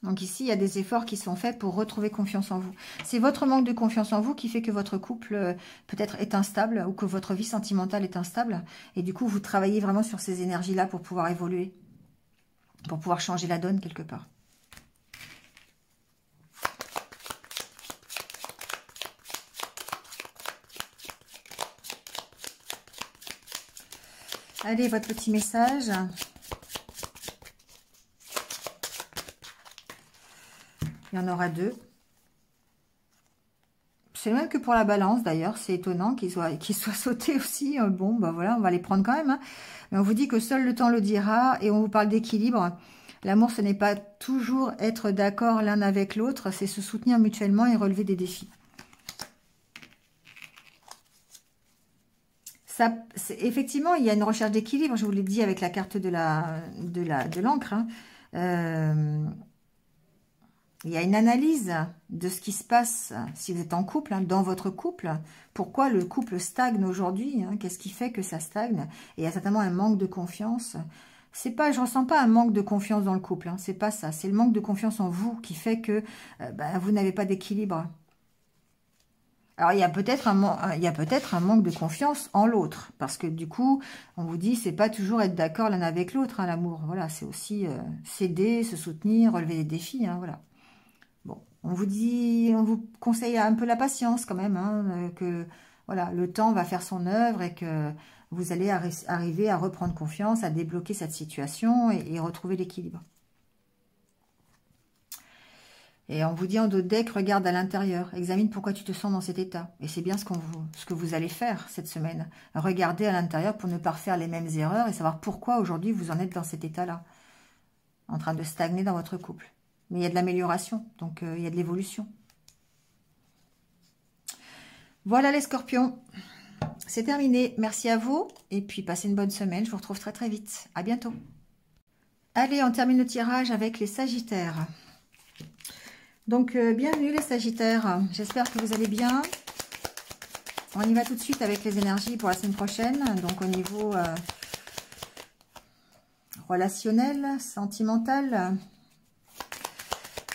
Donc ici, il y a des efforts qui sont faits pour retrouver confiance en vous. C'est votre manque de confiance en vous qui fait que votre couple peut-être est instable ou que votre vie sentimentale est instable. Et du coup, vous travaillez vraiment sur ces énergies-là pour pouvoir évoluer, pour pouvoir changer la donne quelque part. Allez, votre petit message. Il y en aura 2. C'est le même que pour la balance, d'ailleurs. C'est étonnant qu'il soit sauté aussi. Bon, bah voilà, on va les prendre quand même. Hein. Mais on vous dit que seul le temps le dira. Et on vous parle d'équilibre. L'amour, ce n'est pas toujours être d'accord l'un avec l'autre. C'est se soutenir mutuellement et relever des défis. Ça, effectivement, il y a une recherche d'équilibre. Je vous l'ai dit avec la carte de l'encre. Hein. Il y a une analyse de ce qui se passe si vous êtes en couple, hein, dans votre couple. Pourquoi le couple stagne aujourd'hui, hein, qu'est-ce qui fait que ça stagne? Et il y a certainement un manque de confiance. C'est pas, je ressens pas un manque de confiance dans le couple. Hein, c'est pas ça. C'est le manque de confiance en vous qui fait que vous n'avez pas d'équilibre. Alors, il y a peut-être un manque de confiance en l'autre. Parce que du coup, on vous dit, c'est pas toujours être d'accord l'un avec l'autre, hein, l'amour. Voilà, c'est aussi s'aider, se soutenir, relever des défis. Hein, voilà. Bon, on vous conseille un peu la patience quand même, hein, que voilà, le temps va faire son œuvre et que vous allez arriver à reprendre confiance, à débloquer cette situation et retrouver l'équilibre. Et on vous dit en dos de deck, regarde à l'intérieur, examine pourquoi tu te sens dans cet état. Et c'est bien ce que vous allez faire cette semaine. Regardez à l'intérieur pour ne pas refaire les mêmes erreurs et savoir pourquoi aujourd'hui vous en êtes dans cet état-là, en train de stagner dans votre couple. Mais il y a de l'amélioration, donc il y a de l'évolution. Voilà les scorpions. C'est terminé. Merci à vous. Et puis, passez une bonne semaine. Je vous retrouve très très vite. À bientôt. Allez, on termine le tirage avec les sagittaires. Donc, bienvenue les sagittaires. J'espère que vous allez bien. On y va tout de suite avec les énergies pour la semaine prochaine. Donc, au niveau relationnel, sentimental.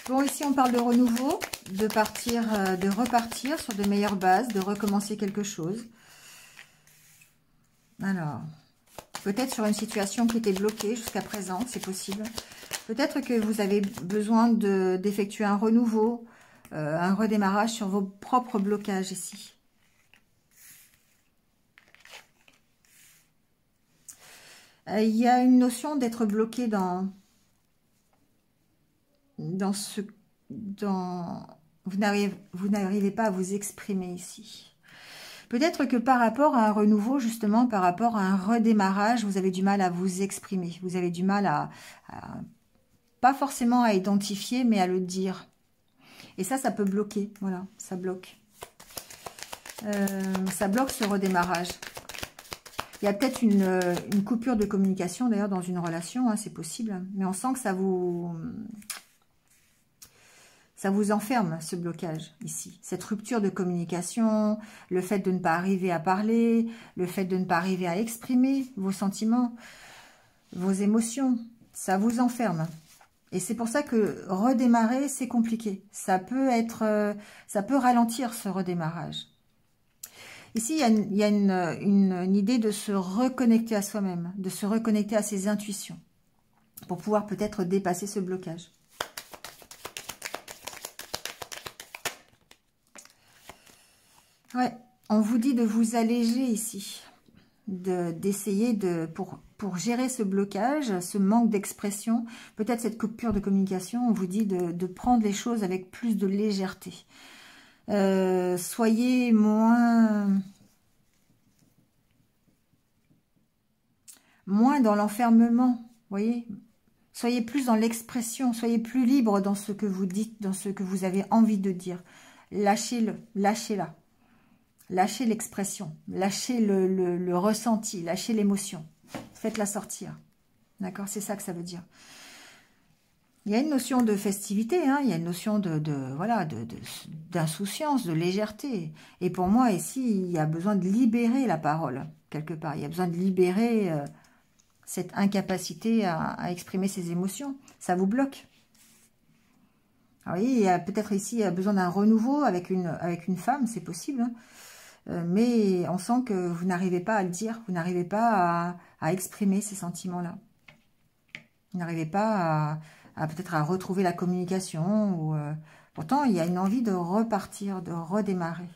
Bon, ici, on parle de renouveau, de repartir sur de meilleures bases, de recommencer quelque chose. Alors, peut-être sur une situation qui était bloquée jusqu'à présent, c'est possible. Peut-être que vous avez besoin d'effectuer un renouveau, un redémarrage sur vos propres blocages ici. Il y a une notion d'être bloqué vous n'arrivez pas à vous exprimer ici. Peut-être que par rapport à un renouveau, justement, par rapport à un redémarrage, vous avez du mal à vous exprimer. Vous avez du mal pas forcément à identifier, mais à le dire. Et ça peut bloquer. Voilà, ça bloque. Ça bloque ce redémarrage. Il y a peut-être une coupure de communication, d'ailleurs, dans une relation, hein, c'est possible. Mais on sent que ça vous enferme, ce blocage, ici. Cette rupture de communication, le fait de ne pas arriver à parler, le fait de ne pas arriver à exprimer vos sentiments, vos émotions, ça vous enferme. Et c'est pour ça que redémarrer, c'est compliqué. Ça peut ralentir ce redémarrage. Ici, il y a une idée de se reconnecter à soi-même, de se reconnecter à ses intuitions, pour pouvoir peut-être dépasser ce blocage. Ouais, on vous dit de vous alléger ici, d'essayer pour gérer ce blocage, ce manque d'expression, peut-être cette coupure de communication, on vous dit de prendre les choses avec plus de légèreté. Soyez moins dans l'enfermement, voyez. Soyez plus dans l'expression, soyez plus libre dans ce que vous dites, dans ce que vous avez envie de dire. Lâchez-le, lâchez-la. Lâchez l'expression, lâchez le ressenti, lâchez l'émotion. Faites-la sortir. D'accord? C'est ça que ça veut dire. Il y a une notion de festivité, hein, il y a une notion d'insouciance, de légèreté. Et pour moi, ici, il y a besoin de libérer la parole, quelque part. Il y a besoin de libérer cette incapacité à exprimer ses émotions. Ça vous bloque. Alors, il y a peut-être ici besoin d'un renouveau avec une femme, c'est possible, hein. Mais on sent que vous n'arrivez pas à le dire, vous n'arrivez pas à exprimer ces sentiments-là. Vous n'arrivez pas peut-être à retrouver la communication. Pourtant, il y a une envie de repartir, de redémarrer.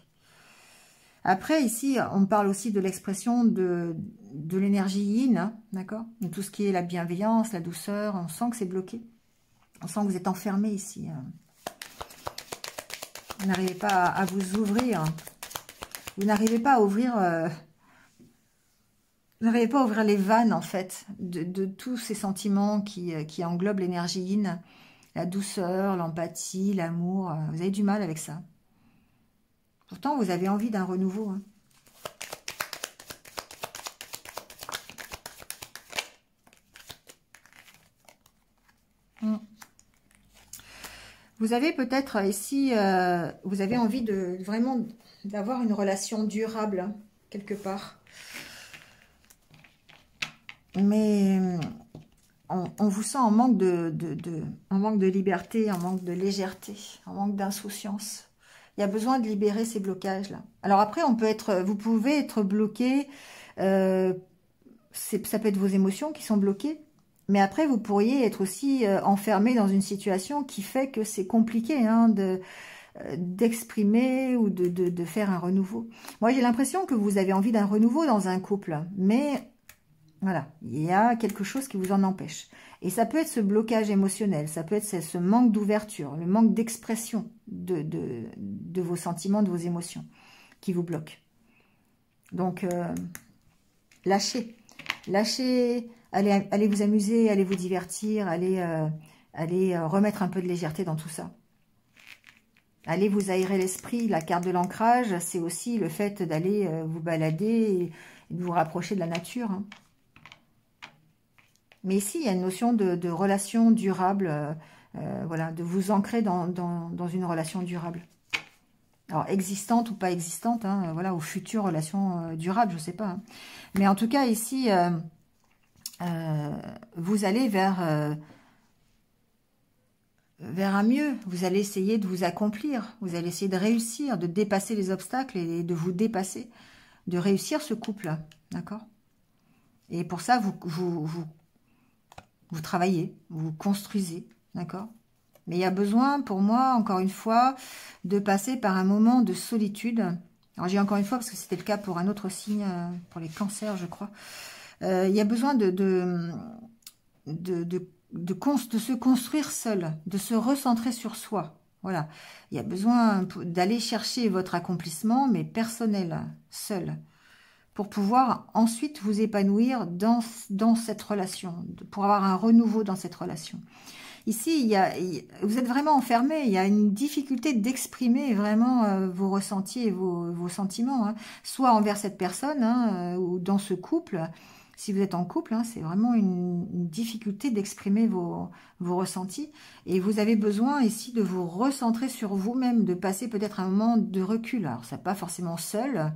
Après, ici, on parle aussi de l'expression de l'énergie yin, hein, d'accord? Tout ce qui est la bienveillance, la douceur, on sent que c'est bloqué. On sent que vous êtes enfermé ici. Vous n'arrivez pas à vous ouvrir. Vous n'arrivez pas à ouvrir... vous n'arrivez pas à ouvrir les vannes, en fait, de tous ces sentiments qui englobent l'énergie yin. La douceur, l'empathie, l'amour. Vous avez du mal avec ça. Pourtant, vous avez envie d'un renouveau. Hein. Vous avez peut-être ici, vous avez envie de vraiment d'avoir une relation durable, hein, quelque part. Mais on vous sent en manque en manque de liberté, en manque de légèreté, en manque d'insouciance. Il y a besoin de libérer ces blocages-là. Alors après, vous pouvez être bloqué, ça peut être vos émotions qui sont bloquées, mais après, vous pourriez être aussi enfermé dans une situation qui fait que c'est compliqué hein, d'exprimer ou de faire un renouveau. Moi, j'ai l'impression que vous avez envie d'un renouveau dans un couple, mais voilà, il y a quelque chose qui vous en empêche. Et ça peut être ce blocage émotionnel, ça peut être ce manque d'ouverture, le manque d'expression de vos sentiments, de vos émotions qui vous bloquent. Donc, lâchez, allez vous amuser, allez vous divertir, allez remettre un peu de légèreté dans tout ça. Allez vous aérer l'esprit. La carte de l'ancrage, c'est aussi le fait d'aller vous balader et de vous rapprocher de la nature. Hein. Mais ici, il y a une notion de relation durable, voilà, de vous ancrer dans une relation durable. Alors, existante ou pas existante, hein, voilà, ou future relation durable, je ne sais pas. Hein. Mais en tout cas, ici, vous allez vers un mieux. Vous allez essayer de vous accomplir. Vous allez essayer de réussir, de dépasser les obstacles et de vous dépasser, de réussir ce couple, d'accord? Et pour ça, vous travaillez, vous construisez, d'accord? Mais il y a besoin, pour moi, encore une fois, de passer par un moment de solitude. Alors, j'ai encore une fois, parce que c'était le cas pour un autre signe, pour les cancers, je crois. Il y a besoin de se construire seul, de se recentrer sur soi. Voilà. Il y a besoin d'aller chercher votre accomplissement, mais personnel, seul, pour pouvoir ensuite vous épanouir dans cette relation, pour avoir un renouveau dans cette relation. Ici, vous êtes vraiment enfermé, il y a une difficulté d'exprimer vraiment vos ressentis et vos sentiments, hein, soit envers cette personne hein, ou dans ce couple. Si vous êtes en couple, hein, c'est vraiment une difficulté d'exprimer vos ressentis. Et vous avez besoin ici de vous recentrer sur vous-même, de passer peut-être un moment de recul. Alors, ça n'est pas forcément seul,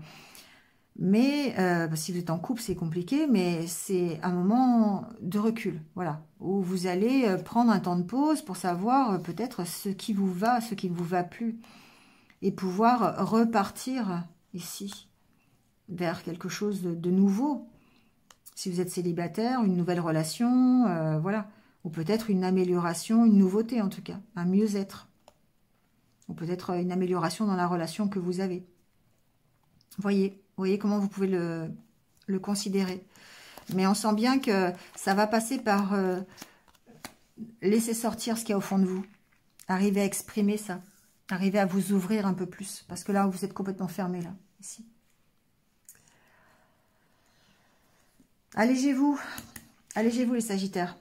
mais si vous êtes en couple, c'est compliqué, mais c'est un moment de recul, voilà, où vous allez prendre un temps de pause pour savoir peut-être ce qui vous va, ce qui ne vous va plus, et pouvoir repartir ici vers quelque chose de nouveau. Si vous êtes célibataire, une nouvelle relation, voilà, ou peut-être une amélioration, une nouveauté en tout cas, un mieux-être, ou peut-être une amélioration dans la relation que vous avez. Voyez comment vous pouvez le considérer. Mais on sent bien que ça va passer par laisser sortir ce qu'il y a au fond de vous. Arriver à exprimer ça. Arriver à vous ouvrir un peu plus. Parce que là, vous êtes complètement fermé, là, ici. Allégez-vous. Allégez-vous, les Sagittaires.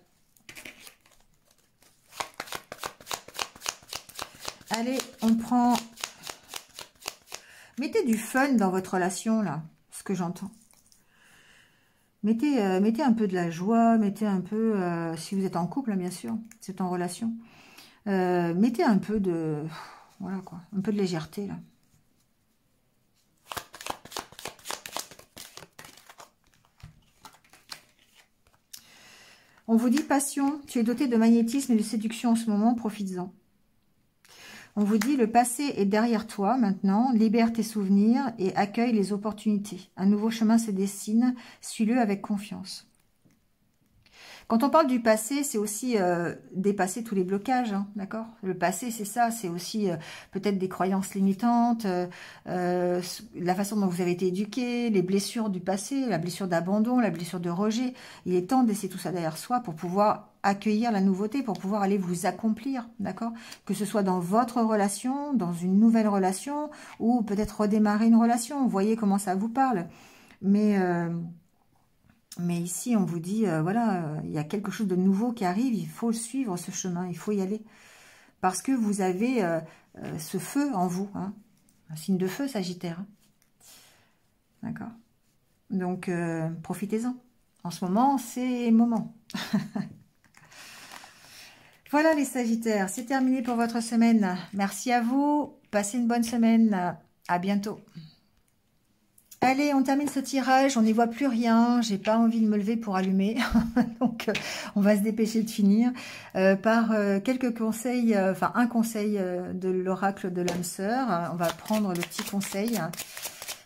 Allez, on prend... Mettez du fun dans votre relation, là, ce que j'entends. Mettez un peu de la joie, mettez un peu, si vous êtes en couple, hein, bien sûr, si vous êtes en relation, mettez un peu de, voilà quoi, un peu de légèreté, là. On vous dit passion, tu es doté de magnétisme et de séduction en ce moment, profites-en. On vous dit, le passé est derrière toi maintenant, libère tes souvenirs et accueille les opportunités. Un nouveau chemin se dessine, suis-le avec confiance. Quand on parle du passé, c'est aussi dépasser tous les blocages, hein, d'accord? Le passé, c'est ça, c'est aussi peut-être des croyances limitantes, la façon dont vous avez été éduqué, les blessures du passé, la blessure d'abandon, la blessure de rejet. Il est temps de laisser tout ça derrière soi pour pouvoir accueillir la nouveauté, pour pouvoir aller vous accomplir, d'accord? Que ce soit dans votre relation, dans une nouvelle relation, ou peut-être redémarrer une relation. Vous voyez comment ça vous parle. Mais ici, on vous dit, voilà, il y a quelque chose de nouveau qui arrive, il faut suivre ce chemin, il faut y aller. Parce que vous avez ce feu en vous, hein, un signe de feu, Sagittaire. Hein. D'accord? Donc, profitez-en. En ce moment, c'est le moment. Voilà les Sagittaires, c'est terminé pour votre semaine. Merci à vous, passez une bonne semaine, à bientôt. Allez, on termine ce tirage, on n'y voit plus rien, j'ai pas envie de me lever pour allumer, donc on va se dépêcher de finir par quelques conseils, enfin un conseil de l'oracle de l'âme sœur. On va prendre le petit conseil,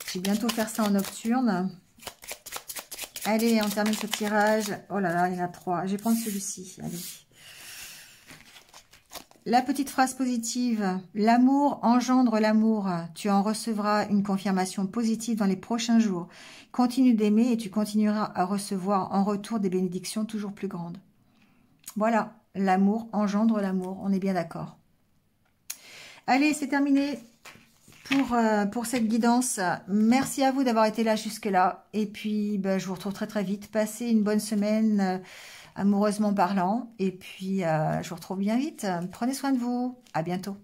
je vais bientôt faire ça en nocturne. Allez, on termine ce tirage, oh là là, il y en a 3, je vais prendre celui-ci, allez. La petite phrase positive, l'amour engendre l'amour. Tu en recevras une confirmation positive dans les prochains jours. Continue d'aimer et tu continueras à recevoir en retour des bénédictions toujours plus grandes. Voilà, l'amour engendre l'amour, on est bien d'accord. Allez, c'est terminé pour cette guidance. Merci à vous d'avoir été là jusque-là. Et puis, je vous retrouve très très vite. Passez une bonne semaine. Amoureusement parlant, et puis je vous retrouve bien vite. Prenez soin de vous, à bientôt.